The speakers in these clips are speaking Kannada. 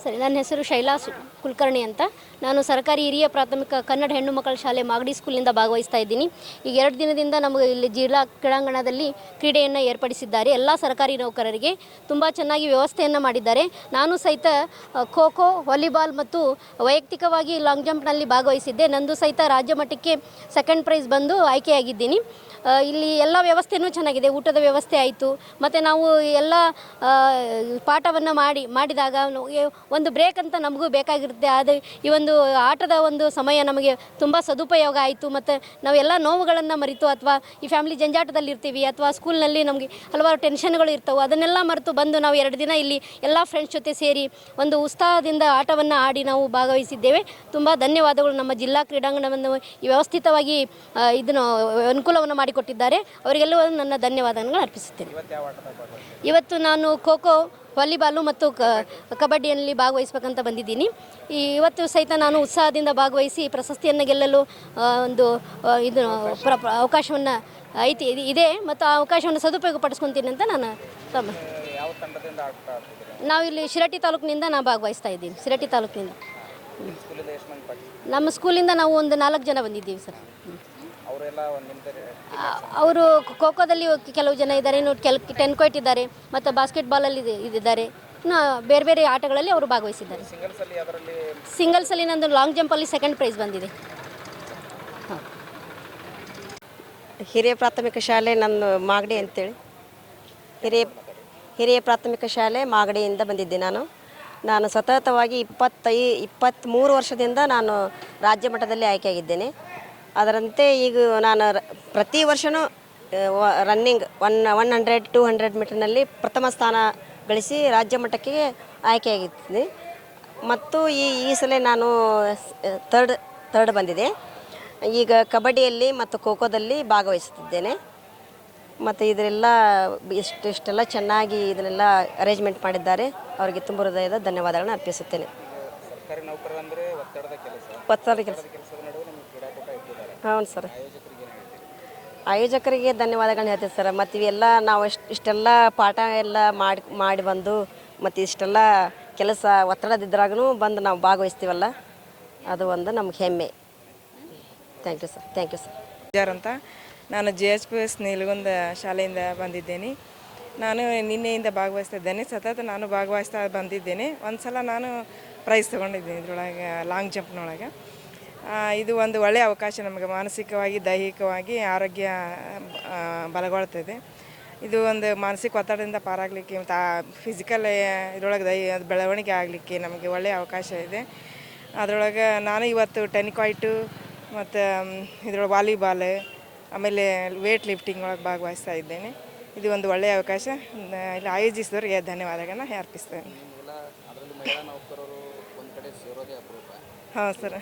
ಸರಿ, ನನ್ನ ಹೆಸರು ಶೈಲಾ ಕುಲಕರ್ಣಿ ಅಂತ. ನಾನು ಸರ್ಕಾರಿ ಹಿರಿಯ ಪ್ರಾಥಮಿಕ ಕನ್ನಡ ಹೆಣ್ಣು ಮಕ್ಕಳ ಶಾಲೆ ಮಾಗಡಿ ಸ್ಕೂಲಿಂದ ಭಾಗವಹಿಸ್ತಾ ಇದ್ದೀನಿ. ಈಗ 2 ದಿನದಿಂದ ನಮಗೆ ಇಲ್ಲಿ ಜಿಲ್ಲಾ ಕ್ರೀಡಾಂಗಣದಲ್ಲಿ ಕ್ರೀಡೆಯನ್ನು ಏರ್ಪಡಿಸಿದ್ದಾರೆ. ಎಲ್ಲ ಸರ್ಕಾರಿ ನೌಕರರಿಗೆ ತುಂಬ ಚೆನ್ನಾಗಿ ವ್ಯವಸ್ಥೆಯನ್ನು ಮಾಡಿದ್ದಾರೆ. ನಾನು ಸಹಿತ ಖೋ ಖೋ, ವಾಲಿಬಾಲ್ ಮತ್ತು ವೈಯಕ್ತಿಕವಾಗಿ ಲಾಂಗ್ ಜಂಪ್ನಲ್ಲಿ ಭಾಗವಹಿಸಿದ್ದೆ. ನಂದು ಸಹಿತ ರಾಜ್ಯ ಮಟ್ಟಕ್ಕೆ ಸೆಕೆಂಡ್ ಪ್ರೈಸ್ ಬಂದು ಆಯ್ಕೆಯಾಗಿದ್ದೀನಿ. ಇಲ್ಲಿ ಎಲ್ಲ ವ್ಯವಸ್ಥೆಯೂ ಚೆನ್ನಾಗಿದೆ. ಊಟದ ವ್ಯವಸ್ಥೆ ಆಯಿತು, ಮತ್ತು ನಾವು ಎಲ್ಲ ಪಾಠವನ್ನು ಮಾಡಿದಾಗ ಒಂದು ಬ್ರೇಕ್ ಅಂತ ನಮಗೂ ಬೇಕಾಗಿರುತ್ತೆ. ಆದರೆ ಈ ಒಂದು ಆಟದ ಒಂದು ಸಮಯ ನಮಗೆ ತುಂಬ ಸದುಪಯೋಗ ಆಯಿತು. ಮತ್ತು ನಾವೆಲ್ಲ ನೋವುಗಳನ್ನು ಮರೆತು, ಅಥವಾ ಈ ಫ್ಯಾಮಿಲಿ ಜಂಜಾಟದಲ್ಲಿ ಇರ್ತೀವಿ, ಅಥವಾ ಸ್ಕೂಲ್ನಲ್ಲಿ ನಮಗೆ ಹಲವಾರು ಟೆನ್ಷನ್ಗಳು ಇರ್ತವೆ, ಅದನ್ನೆಲ್ಲ ಮರೆತು ಬಂದು ನಾವು 2 ದಿನ ಇಲ್ಲಿ ಎಲ್ಲ ಫ್ರೆಂಡ್ಸ್ ಜೊತೆ ಸೇರಿ ಒಂದು ಉತ್ಸಾಹದಿಂದ ಆಟವನ್ನು ಆಡಿ ನಾವು ಭಾಗವಹಿಸಿದ್ದೇವೆ. ತುಂಬ ಧನ್ಯವಾದಗಳು. ನಮ್ಮ ಜಿಲ್ಲಾ ಕ್ರೀಡಾಂಗಣವನ್ನು ವ್ಯವಸ್ಥಿತವಾಗಿ ಇದನ್ನು ಅನುಕೂಲವನ್ನು ಮಾಡಿಕೊಟ್ಟಿದ್ದಾರೆ. ಅವರಿಗೆಲ್ಲವೂ ನನ್ನ ಧನ್ಯವಾದಗಳನ್ನು ಅರ್ಪಿಸುತ್ತೇನೆ. ಇವತ್ತು ನಾನು ಖೋ ಖೋ, ವಾಲಿಬಾಲು ಮತ್ತು ಕಬಡ್ಡಿಯಲ್ಲಿ ಭಾಗವಹಿಸಬೇಕಂತ ಬಂದಿದ್ದೀನಿ. ಇವತ್ತು ಸಹಿತ ನಾನು ಉತ್ಸಾಹದಿಂದ ಭಾಗವಹಿಸಿ ಪ್ರಶಸ್ತಿಯನ್ನು ಗೆಲ್ಲಲು ಒಂದು ಇದು ಅವಕಾಶವನ್ನು ಇದೆ, ಮತ್ತು ಆ ಅವಕಾಶವನ್ನು ಸದುಪಯೋಗ ಪಡಿಸ್ಕೊತೀನಿ ಅಂತ ನಾನು ನಾವು ಇಲ್ಲಿ ಶಿರಟ್ಟಿ ತಾಲೂಕಿನಿಂದ ನಾನು ಭಾಗವಹಿಸ್ತಾ ಇದ್ದೀನಿ. ಶಿರಟ್ಟಿ ತಾಲೂಕಿನಿಂದ ನಮ್ಮ ಸ್ಕೂಲಿಂದ ನಾವು ಒಂದು 4 ಜನ ಬಂದಿದ್ದೀವಿ ಸರ್. ಅವರು ಖೋ ಖೋದಲ್ಲಿ ಕೆಲವು ಜನ ಇದ್ದಾರೆ, ಇನ್ನು 10 ಕ್ವೈಟ್ ಇದ್ದಾರೆ, ಮತ್ತು ಬಾಸ್ಕೆಟ್ಬಾಲಲ್ಲಿ ಇದ್ದಾರೆ. ಇನ್ನು ಬೇರೆ ಬೇರೆ ಆಟಗಳಲ್ಲಿ ಅವರು ಭಾಗವಹಿಸಿದ್ದಾರೆ. ಸಿಂಗಲ್ಸಲ್ಲಿ ನಂದು ಲಾಂಗ್ ಜಂಪಲ್ಲಿ ಸೆಕೆಂಡ್ ಪ್ರೈಸ್ ಬಂದಿದೆ. ಹಿರಿಯ ಪ್ರಾಥಮಿಕ ಶಾಲೆ ನನ್ನ ಮಾಗಡಿ ಅಂತೇಳಿ, ಹಿರಿಯ ಪ್ರಾಥಮಿಕ ಶಾಲೆ ಮಾಗಡಿಯಿಂದ ಬಂದಿದ್ದೆ. ನಾನು ಸತತವಾಗಿ 23 ವರ್ಷದಿಂದ ನಾನು ರಾಜ್ಯ ಮಟ್ಟದಲ್ಲಿ ಆಯ್ಕೆಯಾಗಿದ್ದೇನೆ. ಅದರಂತೆ ಈಗ ನಾನು ಪ್ರತಿ ವರ್ಷವೂ ರನ್ನಿಂಗ್ 100, 200 ಮೀಟರ್ನಲ್ಲಿ ಪ್ರಥಮ ಸ್ಥಾನ ಗಳಿಸಿ ರಾಜ್ಯ ಮಟ್ಟಕ್ಕೆ ಆಯ್ಕೆಯಾಗಿದ್ದೀನಿ. ಮತ್ತು ಈ ಸಲ ನಾನು ಥರ್ಡ್ ಬಂದಿದೆ. ಈಗ ಕಬಡ್ಡಿಯಲ್ಲಿ ಮತ್ತು ಖೋ ಖೋದಲ್ಲಿ ಭಾಗವಹಿಸುತ್ತಿದ್ದೇನೆ. ಮತ್ತು ಇದರೆಲ್ಲ ಇಷ್ಟೆಲ್ಲ ಚೆನ್ನಾಗಿ ಇದನ್ನೆಲ್ಲ ಅರೇಂಜ್ಮೆಂಟ್ ಮಾಡಿದ್ದಾರೆ. ಅವರಿಗೆ ತುಂಬ ಹೃದಯದ ಧನ್ಯವಾದಗಳನ್ನು ಅರ್ಪಿಸುತ್ತೇನೆ. ಒತ್ತಡದ ಕೆಲಸ. ಹೌದು ಸರ್. ಆಯೋಜಕರಿಗೆ ಧನ್ಯವಾದಗಳನ್ನ ಹೇಳ್ತೀವಿ ಸರ್. ಮತ್ತು ಇವೆಲ್ಲ ನಾವು ಇಷ್ಟೆಲ್ಲ ಪಾಠ ಎಲ್ಲ ಮಾಡಿ ಬಂದು, ಮತ್ತು ಇಷ್ಟೆಲ್ಲ ಕೆಲಸ ಒತ್ತಡದಿದ್ರಾಗೂ ಬಂದು ನಾವು ಭಾಗವಹಿಸ್ತೀವಲ್ಲ, ಅದು ಒಂದು ನಮ್ಗೆ ಹೆಮ್ಮೆ. Thank you sir. ಅಂತ ನಾನು JHPS ನೀಲಗುಂದ ಶಾಲೆಯಿಂದ ಬಂದಿದ್ದೇನೆ. ನಾನು ನಿನ್ನೆಯಿಂದ ಭಾಗವಹಿಸ್ತಾ ಇದ್ದೇನೆ. ಸತತ ನಾನು ಭಾಗವಹಿಸ್ತಾ ಬಂದಿದ್ದೇನೆ. ಒಂದು ಸಲ ನಾನು ಪ್ರೈಸ್ ತೊಗೊಂಡಿದ್ದೀನಿ ಇದರೊಳಗೆ, ಲಾಂಗ್ ಜಂಪ್ನೊಳಗೆ. ಇದು ಒಂದು ಒಳ್ಳೆಯ ಅವಕಾಶ. ನಮಗೆ ಮಾನಸಿಕವಾಗಿ, ದೈಹಿಕವಾಗಿ ಆರೋಗ್ಯ ಬಲಗೊಳ್ತದೆ. ಇದು ಒಂದು ಮಾನಸಿಕ ಒತ್ತಡದಿಂದ ಪಾರಾಗಲಿಕ್ಕೆ, ಮತ್ತು ಫಿಸಿಕಲ್ ಇದರೊಳಗೆ ಬೆಳವಣಿಗೆ ಆಗಲಿಕ್ಕೆ ನಮಗೆ ಒಳ್ಳೆಯ ಅವಕಾಶ ಇದೆ. ಅದರೊಳಗೆ ನಾನು ಇವತ್ತು 10 ಕ್ವೈಟು ಮತ್ತು ಇದರೊಳಗೆ ವಾಲಿಬಾಲ್, ಆಮೇಲೆ ವೇಟ್ ಲಿಫ್ಟಿಂಗ್ ಒಳಗೆ ಭಾಗವಹಿಸ್ತಾ ಇದ್ದೇನೆ. ಇದು ಒಂದು ಒಳ್ಳೆಯ ಅವಕಾಶ. ಇಲ್ಲಿ ಆಯೋಜಿಸಿದವರಿಗೆ ಧನ್ಯವಾದಗಳನ್ನ ಅರ್ಪಿಸ್ತೇನೆ. ಹಾಂ ಸರ್.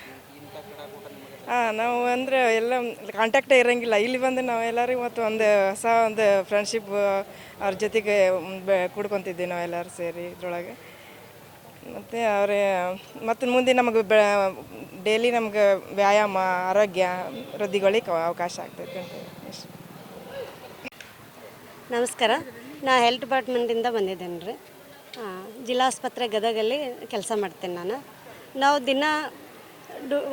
ನಾವು ಅಂದರೆ ಎಲ್ಲ ಕಾಂಟ್ಯಾಕ್ಟೇ ಇರೋಂಗಿಲ್ಲ. ಇಲ್ಲಿ ಬಂದು ನಾವು ಎಲ್ಲರೂ ಮತ್ತು ಒಂದು ಹೊಸ ಒಂದು ಫ್ರೆಂಡ್ಶಿಪ್ ಅವ್ರ ಜೊತೆಗೆ ಕೂಡ್ಕೊತಿದ್ದೀವಿ ನಾವೆಲ್ಲರೂ ಸೇರಿ ಇದರೊಳಗೆ. ಮತ್ತು ಮತ್ತು ಮುಂದೆ ನಮಗೆ ಡೈಲಿ ನಮ್ಗೆ ವ್ಯಾಯಾಮ, ಆರೋಗ್ಯ ವೃದ್ಧಿಗಳಿಗೆ ಅವಕಾಶ ಆಗ್ತೈತೆ ಅಂತ. ನಮಸ್ಕಾರ. ನಾನು ಹೆಲ್ತ್ ಡಿಪಾರ್ಟ್ಮೆಂಟಿಂದ ಬಂದಿದ್ದೇನೆ ರೀ. ಜಿಲ್ಲಾಸ್ಪತ್ರೆ ಗದಗಲ್ಲಿ ಕೆಲಸ ಮಾಡ್ತೇನೆ ನಾವು ದಿನ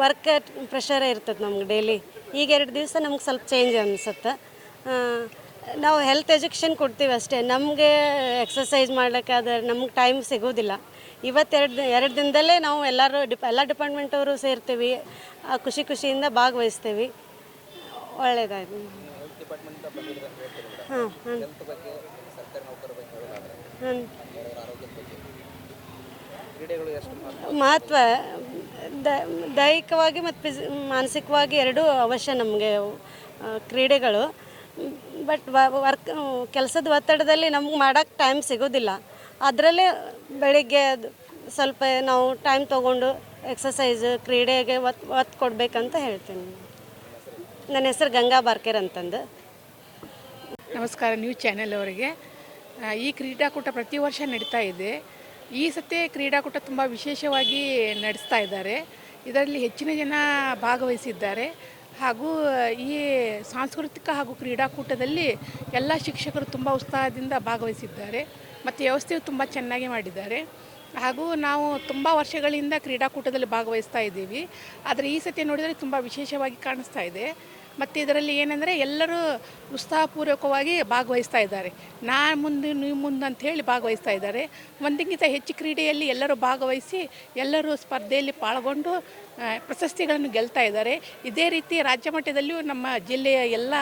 ವರ್ಕ್ ಪ್ರೆಷರೇ ಇರ್ತದೆ ನಮ್ಗೆ ಡೈಲಿ. ಈಗ 2 ದಿವಸ ನಮ್ಗೆ ಸ್ವಲ್ಪ ಚೇಂಜ್ ಅನಿಸುತ್ತೆ. ನಾವು ಹೆಲ್ತ್ ಎಜುಕೇಷನ್ ಕೊಡ್ತೀವಿ ಅಷ್ಟೇ. ನಮಗೆ ಎಕ್ಸಸೈಸ್ ಮಾಡ್ಲಿಕ್ಕಾದ್ರೆ ನಮ್ಗೆ ಟೈಮ್ ಸಿಗೋದಿಲ್ಲ. ಇವತ್ತು 2 ದಿನದಲ್ಲೇ ನಾವು ಎಲ್ಲ ಡಿಪಾರ್ಟ್ಮೆಂಟವರು ಸೇರ್ತೀವಿ, ಖುಷಿಯಿಂದ ಭಾಗವಹಿಸ್ತೀವಿ. ಒಳ್ಳೆಯದಾಯ್ತು. ಮಹತ್ವ ದೈಹಿಕವಾಗಿ ಮತ್ತು ಮಾನಸಿಕವಾಗಿ ಎರಡೂ ಅವಶ್ಯ ನಮಗೆ ಕ್ರೀಡೆಗಳು. ಬಟ್ ಕೆಲಸದ ಒತ್ತಡದಲ್ಲಿ ನಮ್ಗೆ ಮಾಡೋಕ್ಕೆ ಟೈಮ್ ಸಿಗೋದಿಲ್ಲ. ಅದರಲ್ಲೇ ಬೆಳಿಗ್ಗೆ ಸ್ವಲ್ಪ ನಾವು ಟೈಮ್ ತೊಗೊಂಡು ಎಕ್ಸಸೈಸ್, ಕ್ರೀಡೆಗೆ ಒತ್ತು ಕೊಡಬೇಕಂತ ಹೇಳ್ತೀನಿ. ನನ್ನ ಹೆಸರು ಗಂಗಾ ಬಾರ್ಕೇರ್ ಅಂತಂದು. ನಮಸ್ಕಾರ ನ್ಯೂಸ್ ಚಾನೆಲ್ ಅವರಿಗೆ. ಈ ಕ್ರೀಡಾಕೂಟ ಪ್ರತಿ ವರ್ಷ ನಡೀತಾ ಇದೆ. ಈ ಸತಿ ಕ್ರೀಡಾಕೂಟ ತುಂಬ ವಿಶೇಷವಾಗಿ ನಡೆಸ್ತಾ ಇದ್ದಾರೆ. ಇದರಲ್ಲಿ ಹೆಚ್ಚಿನ ಜನ ಭಾಗವಹಿಸಿದ್ದಾರೆ. ಹಾಗೂ ಈ ಸಾಂಸ್ಕೃತಿಕ ಹಾಗೂ ಕ್ರೀಡಾಕೂಟದಲ್ಲಿ ಎಲ್ಲ ಶಿಕ್ಷಕರು ತುಂಬ ಉತ್ಸಾಹದಿಂದ ಭಾಗವಹಿಸಿದ್ದಾರೆ. ಮತ್ತು ವ್ಯವಸ್ಥೆಯು ತುಂಬ ಚೆನ್ನಾಗಿ ಮಾಡಿದ್ದಾರೆ. ಹಾಗೂ ನಾವು ತುಂಬ ವರ್ಷಗಳಿಂದ ಕ್ರೀಡಾಕೂಟದಲ್ಲಿ ಭಾಗವಹಿಸ್ತಾ ಇದ್ದೀವಿ. ಆದರೆ ಈ ಸತಿ ನೋಡಿದರೆ ತುಂಬ ವಿಶೇಷವಾಗಿ ಕಾಣಿಸ್ತಾ ಇದೆ. ಮತ್ತು ಇದರಲ್ಲಿ ಏನಂದರೆ ಎಲ್ಲರೂ ಉತ್ಸಾಹಪೂರ್ವಕವಾಗಿ ಭಾಗವಹಿಸ್ತಾ ಇದ್ದಾರೆ. ನಾನು ಮುಂದೆ ನೀವು ಮುಂದೆ ಅಂತ ಹೇಳಿ ಭಾಗವಹಿಸ್ತಾ ಇದ್ದಾರೆ. ಒಂದಕ್ಕಿಂತ ಹೆಚ್ಚು ಕ್ರೀಡೆಯಲ್ಲಿ ಎಲ್ಲರೂ ಭಾಗವಹಿಸಿ ಎಲ್ಲರೂ ಸ್ಪರ್ಧೆಯಲ್ಲಿ ಪಾಲ್ಗೊಂಡು ಪ್ರಶಸ್ತಿಗಳನ್ನು ಗೆಲ್ತಾ ಇದ್ದಾರೆ. ಇದೇ ರೀತಿ ರಾಜ್ಯ ಮಟ್ಟದಲ್ಲಿಯೂ ನಮ್ಮ ಜಿಲ್ಲೆಯ ಎಲ್ಲ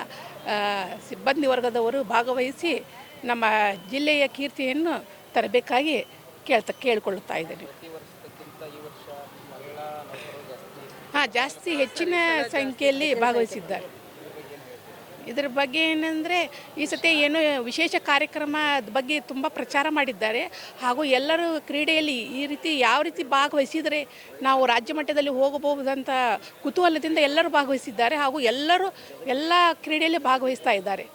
ಸಿಬ್ಬಂದಿ ವರ್ಗದವರು ಭಾಗವಹಿಸಿ ನಮ್ಮ ಜಿಲ್ಲೆಯ ಕೀರ್ತಿಯನ್ನು ತರಬೇಕಾಗಿ ಕೇಳಿಕೊಳ್ಳುತ್ತಾ ಇದ್ದೇನೆ. ಜಾಸ್ತಿ ಹೆಚ್ಚಿನ ಸಂಖ್ಯೆಯಲ್ಲಿ ಭಾಗವಹಿಸಿದ್ದಾರೆ. ಇದರ ಬಗ್ಗೆ ಏನಂದರೆ ಈ ಸತಿ ಏನು ವಿಶೇಷ ಕಾರ್ಯಕ್ರಮದ ಬಗ್ಗೆ ತುಂಬ ಪ್ರಚಾರ ಮಾಡಿದ್ದಾರೆ. ಹಾಗೂ ಎಲ್ಲರೂ ಕ್ರೀಡೆಯಲ್ಲಿ ಈ ರೀತಿ ಯಾವ ರೀತಿ ಭಾಗವಹಿಸಿದರೆ ನಾವು ರಾಜ್ಯ ಮಟ್ಟದಲ್ಲಿ ಹೋಗಬಹುದಂತ ಕುತೂಹಲದಿಂದ ಎಲ್ಲರೂ ಭಾಗವಹಿಸಿದ್ದಾರೆ. ಹಾಗೂ ಎಲ್ಲರೂ ಎಲ್ಲ ಕ್ರೀಡೆಯಲ್ಲಿ ಭಾಗವಹಿಸ್ತಾ ಇದ್ದಾರೆ.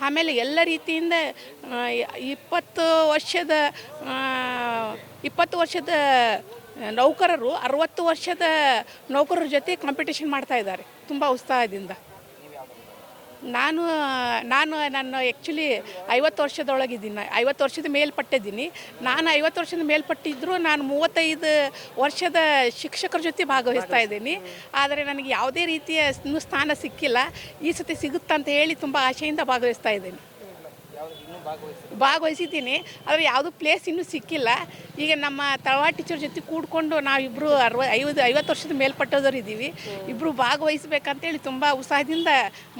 ಆಮೇಲೆ ಎಲ್ಲ ರೀತಿಯಿಂದ 20 ವರ್ಷದ ನೌಕರರು 60 ವರ್ಷದ ನೌಕರರ ಜೊತೆ ಕಾಂಪಿಟೇಷನ್ ಮಾಡ್ತಾ ಇದ್ದಾರೆ ತುಂಬ ಉತ್ಸಾಹದಿಂದ. ನಾನು ನನ್ನ ಆ್ಯಕ್ಚುಲಿ 50 ವರ್ಷದೊಳಗಿದ್ದೀನಿ, 50 ವರ್ಷದ ಮೇಲ್ಪಟ್ಟಿದ್ದೀನಿ. ನಾನು 50 ವರ್ಷದ ಮೇಲ್ಪಟ್ಟಿದ್ದರೂ ನಾನು 35 ವರ್ಷದ ಶಿಕ್ಷಕರ ಜೊತೆ ಭಾಗವಹಿಸ್ತಾ ಇದ್ದೀನಿ. ಆದರೆ ನನಗೆ ಯಾವುದೇ ರೀತಿಯ ಇನ್ನೂ ಸ್ಥಾನ ಸಿಕ್ಕಿಲ್ಲ. ಈ ಸತಿ ಸಿಗುತ್ತಂತ ಹೇಳಿ ತುಂಬ ಆಶೆಯಿಂದ ಭಾಗವಹಿಸ್ತಾ ಇದ್ದೀನಿ. ಭಾಗವಹಿಸಿದ್ದೀನಿ, ಆದರೆ ಯಾವುದೂ ಪ್ಲೇಸ್ ಇನ್ನೂ ಸಿಕ್ಕಿಲ್ಲ. ಈಗ ನಮ್ಮ ತಳವಾರ ಟೀಚರ್ ಜೊತೆ ಕೂಡ್ಕೊಂಡು ನಾವಿಬ್ಬರು 50 ವರ್ಷದ ಮೇಲ್ಪಟ್ಟೋದವ್ರು ಇದ್ದೀವಿ. ಇಬ್ಬರು ಭಾಗವಹಿಸ್ಬೇಕಂತೇಳಿ ತುಂಬ ಉತ್ಸಾಹದಿಂದ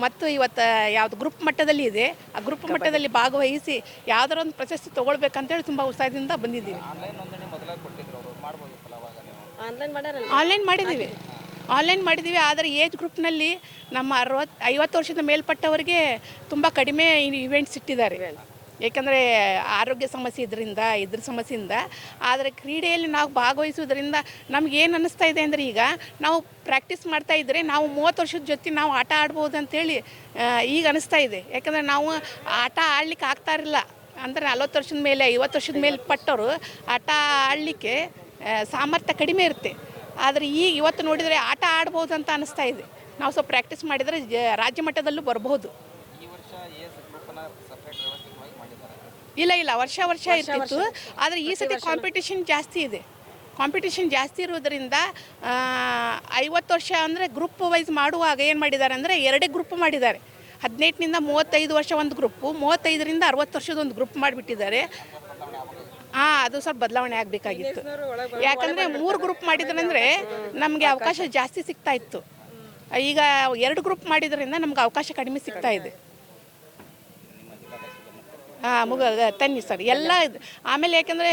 ಮತ್ತು ಇವತ್ತು ಯಾವುದು ಗ್ರೂಪ್ ಮಟ್ಟದಲ್ಲಿ ಇದೆ ಆ ಗ್ರೂಪ್ ಮಟ್ಟದಲ್ಲಿ ಭಾಗವಹಿಸಿ ಯಾವುದಾರ ಒಂದು ಪ್ರಶಸ್ತಿ ತೊಗೊಳ್ಬೇಕಂತೇಳಿ ತುಂಬ ಉತ್ಸಾಹದಿಂದ ಬಂದಿದ್ದೀವಿ. ಆನ್ಲೈನ್ ಮಾಡಿದ್ದೀವಿ. ಆದರೆ ಏಜ್ ಗ್ರೂಪ್ನಲ್ಲಿ ನಮ್ಮ 50 ವರ್ಷದ ಮೇಲ್ಪಟ್ಟವರಿಗೆ ತುಂಬ ಕಡಿಮೆ ಇವೆಂಟ್ಸ್ ಇಟ್ಟಿದ್ದಾರೆ. ಏಕೆಂದರೆ ಆರೋಗ್ಯ ಸಮಸ್ಯೆ ಇದ್ರ ಸಮಸ್ಯೆಯಿಂದ. ಆದರೆ ಕ್ರೀಡೆಯಲ್ಲಿ ನಾವು ಭಾಗವಹಿಸುವುದರಿಂದ ನಮಗೇನು ಅನ್ನಿಸ್ತಾ ಇದೆ ಅಂದರೆ ಈಗ ನಾವು ಪ್ರಾಕ್ಟೀಸ್ ಮಾಡ್ತಾ ಇದ್ದರೆ ನಾವು 30 ವರ್ಷದ ಜೊತೆ ನಾವು ಆಟ ಆಡ್ಬೋದು ಅಂತೇಳಿ ಈಗ ಅನ್ನಿಸ್ತಾ ಇದೆ. ಯಾಕಂದರೆ ನಾವು ಆಟ ಆಡಲಿಕ್ಕೆ ಆಗ್ತಾ ಇರಲಿಲ್ಲ. ಅಂದರೆ 40 ವರ್ಷದ ಮೇಲೆ 50 ವರ್ಷದ ಮೇಲ್ಪಟ್ಟವರು ಆಟ ಆಡಲಿಕ್ಕೆ ಸಾಮರ್ಥ್ಯ ಕಡಿಮೆ ಇರುತ್ತೆ. ಆದರೆ ಇವತ್ತು ನೋಡಿದರೆ ಆಟ ಆಡ್ಬೋದು ಅಂತ ಅನ್ನಿಸ್ತಾ ಇದೆ. ನಾವು ಸ್ವಲ್ಪ ಪ್ರಾಕ್ಟೀಸ್ ಮಾಡಿದರೆ ರಾಜ್ಯ ಮಟ್ಟದಲ್ಲೂ ಬರಬಹುದು. ಇಲ್ಲ ವರ್ಷ ಇರ್ತಿತ್ತು. ಆದರೆ ಈ ಸತಿ ಕಾಂಪಿಟೇಷನ್ ಜಾಸ್ತಿ ಇರೋದರಿಂದ 50 ವರ್ಷ ಅಂದರೆ ಗ್ರೂಪ್ ವೈಸ್ ಮಾಡುವಾಗ ಏನು ಮಾಡಿದ್ದಾರೆ ಅಂದರೆ 2 ಗ್ರೂಪ್ ಮಾಡಿದ್ದಾರೆ. 18ನಿಂದ 35 ವರ್ಷ ಒಂದು ಗ್ರೂಪು, 35ರಿಂದ 60 ವರ್ಷದ ಒಂದು ಗ್ರೂಪ್ ಮಾಡಿಬಿಟ್ಟಿದ್ದಾರೆ. ಅದು ಸ್ವಲ್ಪ ಬದಲಾವಣೆ ಆಗಬೇಕಾಗಿತ್ತು. ಯಾಕಂದರೆ 3 ಗ್ರೂಪ್ ಮಾಡಿದ್ರಂದರೆ ನಮಗೆ ಅವಕಾಶ ಜಾಸ್ತಿ ಸಿಗ್ತಾ ಇತ್ತು. ಈಗ 2 ಗ್ರೂಪ್ ಮಾಡಿದ್ರಿಂದ ನಮ್ಗೆ ಅವಕಾಶ ಕಡಿಮೆ ಸಿಗ್ತಾ ಇದೆ. ತನ್ನಿ ಸರ್ ಎಲ್ಲ. ಆಮೇಲೆ ಯಾಕೆಂದರೆ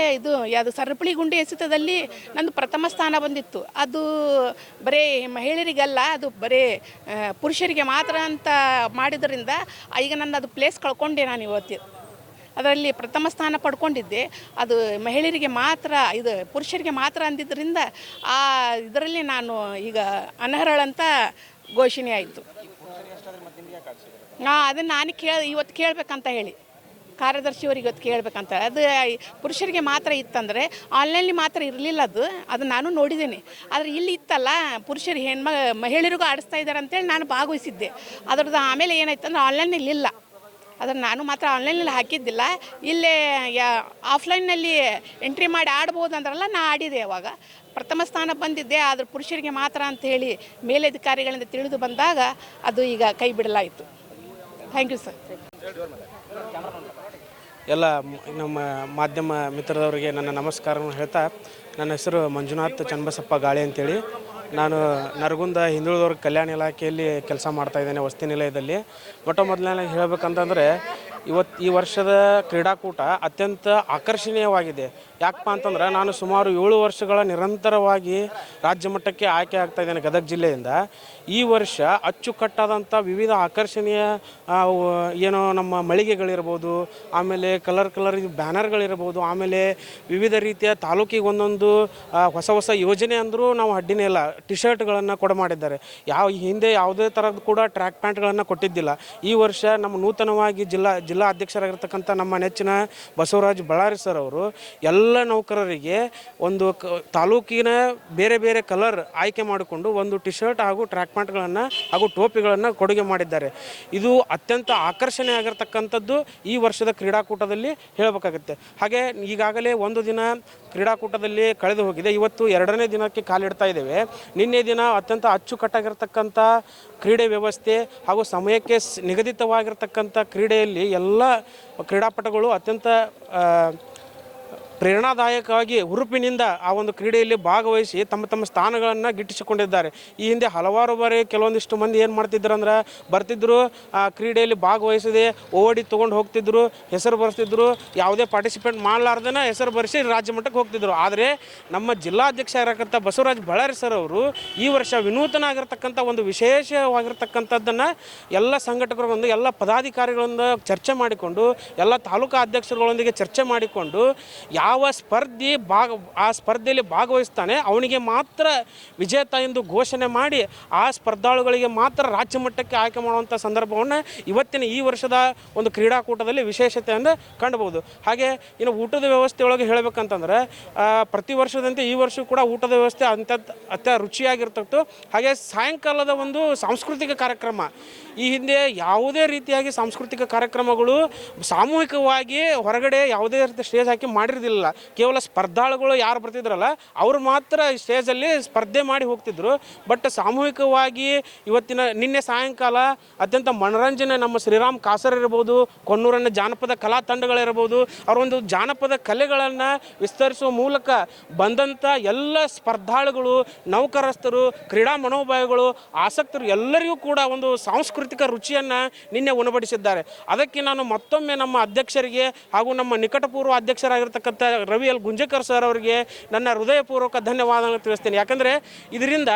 ಯಾವುದು ಸರಪಳಿ ಗುಂಡಿ ಎಸೆತದಲ್ಲಿ ನಂದು ಪ್ರಥಮ ಸ್ಥಾನ ಬಂದಿತ್ತು. ಅದು ಬರೀ ಮಹಿಳೆಯರಿಗಲ್ಲ, ಅದು ಬರೀ ಪುರುಷರಿಗೆ ಮಾತ್ರ ಅಂತ ಮಾಡಿದ್ರಿಂದ ಈಗ ನನ್ನ ಅದು ಪ್ಲೇಸ್ ಕಳ್ಕೊಂಡೆ. ನಾನು ಇವತ್ತು ಅದರಲ್ಲಿ ಪ್ರಥಮ ಸ್ಥಾನ ಪಡ್ಕೊಂಡಿದ್ದೆ. ಅದು ಮಹಿಳೆಯರಿಗೆ ಮಾತ್ರ, ಪುರುಷರಿಗೆ ಮಾತ್ರ ಅಂದಿದ್ದರಿಂದ ಇದರಲ್ಲಿ ನಾನು ಈಗ ಅನರ್ಹಳಂತ ಘೋಷಣೆ ಆಯಿತು. ಅದನ್ನು ನಾನು ಇವತ್ತು ಕೇಳಬೇಕಂತ ಹೇಳಿ ಕಾರ್ಯದರ್ಶಿಯವರಿಗೆ ಇವತ್ತು ಕೇಳಬೇಕಂತ. ಅದು ಪುರುಷರಿಗೆ ಮಾತ್ರ ಇತ್ತಂದರೆ ಆನ್ಲೈನಲ್ಲಿ ಮಾತ್ರ ಇರಲಿಲ್ಲ. ಅದು ನಾನು ನೋಡಿದ್ದೇನೆ. ಆದರೆ ಇಲ್ಲಿ ಇತ್ತಲ್ಲ, ಪುರುಷರು ಮಹಿಳೆಯರಿಗೂ ಆಡಿಸ್ತಾ ಇದ್ದಾರೆ ಅಂತೇಳಿ ನಾನು ಭಾಗವಹಿಸಿದ್ದೆ. ಅದರದ್ದು ಆಮೇಲೆ ಏನಾಯ್ತು ಅಂದರೆ ಆನ್ಲೈನಲ್ಲಿ ಇಲ್ಲ. ಅದನ್ನು ನಾನು ಮಾತ್ರ ಆನ್ಲೈನಲ್ಲಿ ಹಾಕಿದ್ದಿಲ್ಲ. ಇಲ್ಲೇ ಆಫ್ಲೈನ್ನಲ್ಲಿ ಎಂಟ್ರಿ ಮಾಡಿ ಆಡ್ಬೋದು ಅಂದ್ರಲ್ಲ, ನಾನು ಆಡಿದೆ. ಅವಾಗ ಪ್ರಥಮ ಸ್ಥಾನ ಬಂದಿದ್ದೆ. ಆದರೆ ಪುರುಷರಿಗೆ ಮಾತ್ರ ಅಂತ ಹೇಳಿ ಮೇಲಧಿಕಾರಿಗಳಿಂದ ತಿಳಿದು ಬಂದಾಗ ಅದು ಈಗ ಕೈ ಬಿಡಲಾಯಿತು. Thank you sir. ಎಲ್ಲ ನಮ್ಮ ಮಾಧ್ಯಮ ಮಿತ್ರದವರಿಗೆ ನನ್ನ ನಮಸ್ಕಾರವನ್ನು ಹೇಳ್ತಾ, ನನ್ನ ಹೆಸರು ಮಂಜುನಾಥ್ ಚನ್ನಬಸಪ್ಪ ಗಾಳಿ ಅಂತೇಳಿ. ನಾನು ನರಗುಂದ ಹಿಂದುಳಿದವ್ರ ಕಲ್ಯಾಣ ಇಲಾಖೆಯಲ್ಲಿ ಕೆಲಸ ಮಾಡ್ತಾಯಿದ್ದೇನೆ, ವಸತಿ ನಿಲಯದಲ್ಲಿ. ಮೊದಲನೇ ಹೇಳಬೇಕಂತಂದರೆ ಈ ವರ್ಷದ ಕ್ರೀಡಾಕೂಟ ಅತ್ಯಂತ ಆಕರ್ಷಣೀಯವಾಗಿದೆ. ಯಾಕಪ್ಪ ಅಂತಂದ್ರೆ ನಾನು ಸುಮಾರು 7 ವರ್ಷಗಳ ನಿರಂತರವಾಗಿ ರಾಜ್ಯ ಮಟ್ಟಕ್ಕೆ ಆಯ್ಕೆ ಆಗ್ತಾ ಇದ್ದೇನೆ ಗದಗ ಜಿಲ್ಲೆಯಿಂದ. ಈ ವರ್ಷ ಅಚ್ಚುಕಟ್ಟಾದಂಥ ವಿವಿಧ ಆಕರ್ಷಣೀಯ ಏನೋ ನಮ್ಮ ಮಳಿಗೆಗಳಿರ್ಬೋದು, ಆಮೇಲೆ ಕಲರ್ ಬ್ಯಾನರ್ಗಳಿರ್ಬೋದು, ಆಮೇಲೆ ವಿವಿಧ ರೀತಿಯ ತಾಲೂಕಿಗೆ ಒಂದೊಂದು ಹೊಸ ಯೋಜನೆ ಅಂದರೂ ನಾವು ಅಡ್ಡಿನೇ ಇಲ್ಲ, ಟಿ ಶರ್ಟ್ಗಳನ್ನು ಕೊಡ ಮಾಡಿದ್ದಾರೆ. ಹಿಂದೆ ಯಾವುದೇ ಥರದ್ದು ಕೂಡ ಟ್ರ್ಯಾಕ್ ಪ್ಯಾಂಟ್ಗಳನ್ನು ಕೊಟ್ಟಿದ್ದಿಲ್ಲ. ಈ ವರ್ಷ ನಮ್ಮ ನೂತನವಾಗಿ ಜಿಲ್ಲಾ ಜಿಲ್ಲಾ ಅಧ್ಯಕ್ಷರಾಗಿರ್ತಕ್ಕಂಥ ನಮ್ಮ ನೆಚ್ಚಿನ ಬಸವರಾಜ್ ಬಳ್ಳಾರಿ ಸರ್ ಅವರು ಎಲ್ಲ ನೌಕರರಿಗೆ ಒಂದು ತಾಲೂಕಿನ ಬೇರೆ ಬೇರೆ ಕಲರ್ ಆಯ್ಕೆ ಮಾಡಿಕೊಂಡು ಒಂದು ಟಿ ಶರ್ಟ್ ಹಾಗೂ ಟ್ರ್ಯಾಕ್ ಪ್ಯಾಂಟ್ಗಳನ್ನು ಹಾಗೂ ಟೋಪಿಗಳನ್ನು ಕೊಡುಗೆ ಮಾಡಿದ್ದಾರೆ. ಇದು ಅತ್ಯಂತ ಆಕರ್ಷಣೆ ಆಗಿರ್ತಕ್ಕಂಥದ್ದು ಈ ವರ್ಷದ ಕ್ರೀಡಾಕೂಟದಲ್ಲಿ ಹೇಳಬೇಕಾಗುತ್ತೆ. ಹಾಗೆ ಈಗಾಗಲೇ ಒಂದು ದಿನ ಕ್ರೀಡಾಕೂಟದಲ್ಲಿ ಕಳೆದು ಹೋಗಿದೆ, ಇವತ್ತು 2ನೇ ದಿನಕ್ಕೆ ಕಾಲಿಡ್ತಾ ಇದ್ದೇವೆ. ನಿನ್ನೆ ದಿನ ಅತ್ಯಂತ ಅಚ್ಚುಕಟ್ಟಾಗಿರ್ತಕ್ಕಂಥ ಕ್ರೀಡೆ ವ್ಯವಸ್ಥೆ ಹಾಗೂ ಸಮಯಕ್ಕೆ ನಿಗದಿತವಾಗಿರ್ತಕ್ಕಂಥ ಕ್ರೀಡೆಯಲ್ಲಿ ಎಲ್ಲ ಕ್ರೀಡಾಪಟುಗಳು ಅತ್ಯಂತ ಪ್ರೇರಣಾದಾಯಕವಾಗಿ ಹುರುಪಿನಿಂದ ಆ ಒಂದು ಕ್ರೀಡೆಯಲ್ಲಿ ಭಾಗವಹಿಸಿ ತಮ್ಮ ತಮ್ಮ ಸ್ಥಾನಗಳನ್ನು ಗಿಟ್ಟಿಸಿಕೊಂಡಿದ್ದಾರೆ. ಈ ಹಿಂದೆ ಹಲವಾರು ಬಾರಿ ಕೆಲವೊಂದಿಷ್ಟು ಮಂದಿ ಏನು ಮಾಡ್ತಿದ್ರು ಅಂದ್ರೆ ಬರ್ತಿದ್ರು, ಆ ಕ್ರೀಡೆಯಲ್ಲಿ ಭಾಗವಹಿಸದೆ ಓಡಿ ತೊಗೊಂಡು ಹೋಗ್ತಿದ್ರು, ಹೆಸರು ಬರೆಸ್ತಿದ್ರು, ಯಾವುದೇ ಪಾರ್ಟಿಸಿಪೇಟ್ ಮಾಡಲಾರ್ದನ ಹೆಸರು ಬರೆಸಿ ರಾಜ್ಯ ಮಟ್ಟಕ್ಕೆ ಹೋಗ್ತಿದ್ರು. ಆದರೆ ನಮ್ಮ ಜಿಲ್ಲಾಧ್ಯಕ್ಷ ಆಗಿರತಕ್ಕಂಥ ಬಸವರಾಜ್ ಬಳ್ಳಾರಿ ಸರ್ ಅವರು ಈ ವರ್ಷ ವಿನೂತನ ಆಗಿರ್ತಕ್ಕಂಥ ಒಂದು ವಿಶೇಷವಾಗಿರ್ತಕ್ಕಂಥದ್ದನ್ನು ಎಲ್ಲ ಸಂಘಟಕರೊಂದು ಎಲ್ಲ ಪದಾಧಿಕಾರಿಗಳಿಂದ ಚರ್ಚೆ ಮಾಡಿಕೊಂಡು ಎಲ್ಲ ತಾಲೂಕಾ ಅಧ್ಯಕ್ಷರುಗಳೊಂದಿಗೆ ಚರ್ಚೆ ಮಾಡಿಕೊಂಡು ಯಾವ ಸ್ಪರ್ಧಿ ಆ ಸ್ಪರ್ಧೆಯಲ್ಲಿ ಭಾಗವಹಿಸ್ತಾನೆ ಅವನಿಗೆ ಮಾತ್ರ ವಿಜೇತ ಎಂದು ಘೋಷಣೆ ಮಾಡಿ ಆ ಸ್ಪರ್ಧಾಳುಗಳಿಗೆ ಮಾತ್ರ ರಾಜ್ಯ ಮಟ್ಟಕ್ಕೆ ಆಯ್ಕೆ ಮಾಡುವಂಥ ಸಂದರ್ಭವನ್ನು ಇವತ್ತಿನ ಈ ವರ್ಷದ ಒಂದು ಕ್ರೀಡಾಕೂಟದಲ್ಲಿ ವಿಶೇಷತೆಯನ್ನು ಕಾಣಬಹುದು. ಹಾಗೆ ಇನ್ನು ಊಟದ ವ್ಯವಸ್ಥೆಯೊಳಗೆ ಹೇಳಬೇಕಂತಂದ್ರೆ ಪ್ರತಿ ವರ್ಷದಂತೆ ಈ ವರ್ಷ ಕೂಡ ಊಟದ ವ್ಯವಸ್ಥೆ ಅತ್ಯ ರುಚಿಯಾಗಿರ್ತಕ್ಕಂಥ. ಹಾಗೆ ಸಾಯಂಕಾಲದ ಒಂದು ಸಾಂಸ್ಕೃತಿಕ ಕಾರ್ಯಕ್ರಮ, ಈ ಹಿಂದೆ ಯಾವುದೇ ರೀತಿಯಾಗಿ ಸಾಂಸ್ಕೃತಿಕ ಕಾರ್ಯಕ್ರಮಗಳು ಸಾಮೂಹಿಕವಾಗಿ ಹೊರಗಡೆ ಯಾವುದೇ ರೀತಿ ಸ್ಟೇಜ್ ಹಾಕಿ ಮಾಡಿರೋದಿಲ್ಲ. ಕೇವಲ ಸ್ಪರ್ಧಾಳುಗಳು ಯಾರು ಬರ್ತಿದ್ರಲ್ಲ ಅವರು ಮಾತ್ರ ಸ್ಟೇಜಲ್ಲಿ ಸ್ಪರ್ಧೆ ಮಾಡಿ ಹೋಗ್ತಿದ್ರು. ಬಟ್ ಸಾಮೂಹಿಕವಾಗಿ ನಿನ್ನೆ ಸಾಯಂಕಾಲ ಅತ್ಯಂತ ಮನೋರಂಜನೆ ನಮ್ಮ ಶ್ರೀರಾಮ್ ಕಾಸರ್ ಇರ್ಬೋದು, ಕೊಣ್ಣೂರನ್ನ ಜಾನಪದ ಕಲಾ ತಂಡಗಳಿರ್ಬೋದು, ಅವರೊಂದು ಜಾನಪದ ಕಲೆಗಳನ್ನು ವಿಸ್ತರಿಸುವ ಮೂಲಕ ಬಂದಂಥ ಎಲ್ಲ ಸ್ಪರ್ಧಾಳುಗಳು, ನೌಕರಸ್ಥರು, ಕ್ರೀಡಾ ಮನೋಭಾವಿಗಳು, ಆಸಕ್ತರು ಎಲ್ಲರಿಗೂ ಕೂಡ ಒಂದು ಸಾಂಸ್ಕೃತಿಕ ರುಚಿಯನ್ನು ನಿನ್ನೆ ಉಣಬಡಿಸಿದ್ದಾರೆ. ಅದಕ್ಕೆ ನಾನು ಮತ್ತೊಮ್ಮೆ ನಮ್ಮ ಅಧ್ಯಕ್ಷರಿಗೆ ಹಾಗೂ ನಮ್ಮ ನಿಕಟಪೂರ್ವ ಅಧ್ಯಕ್ಷರಾಗಿರ್ತಕ್ಕಂಥ ರವಿ ಎಲ್ ಗುಂಜಕರ್ ಸರ್ ಅವರಿಗೆ ನನ್ನ ಹೃದಯಪೂರ್ವಕ ಧನ್ಯವಾದಗಳನ್ನು ತಿಳಿಸ್ತೇನೆ. ಯಾಕಂದರೆ ಇದರಿಂದ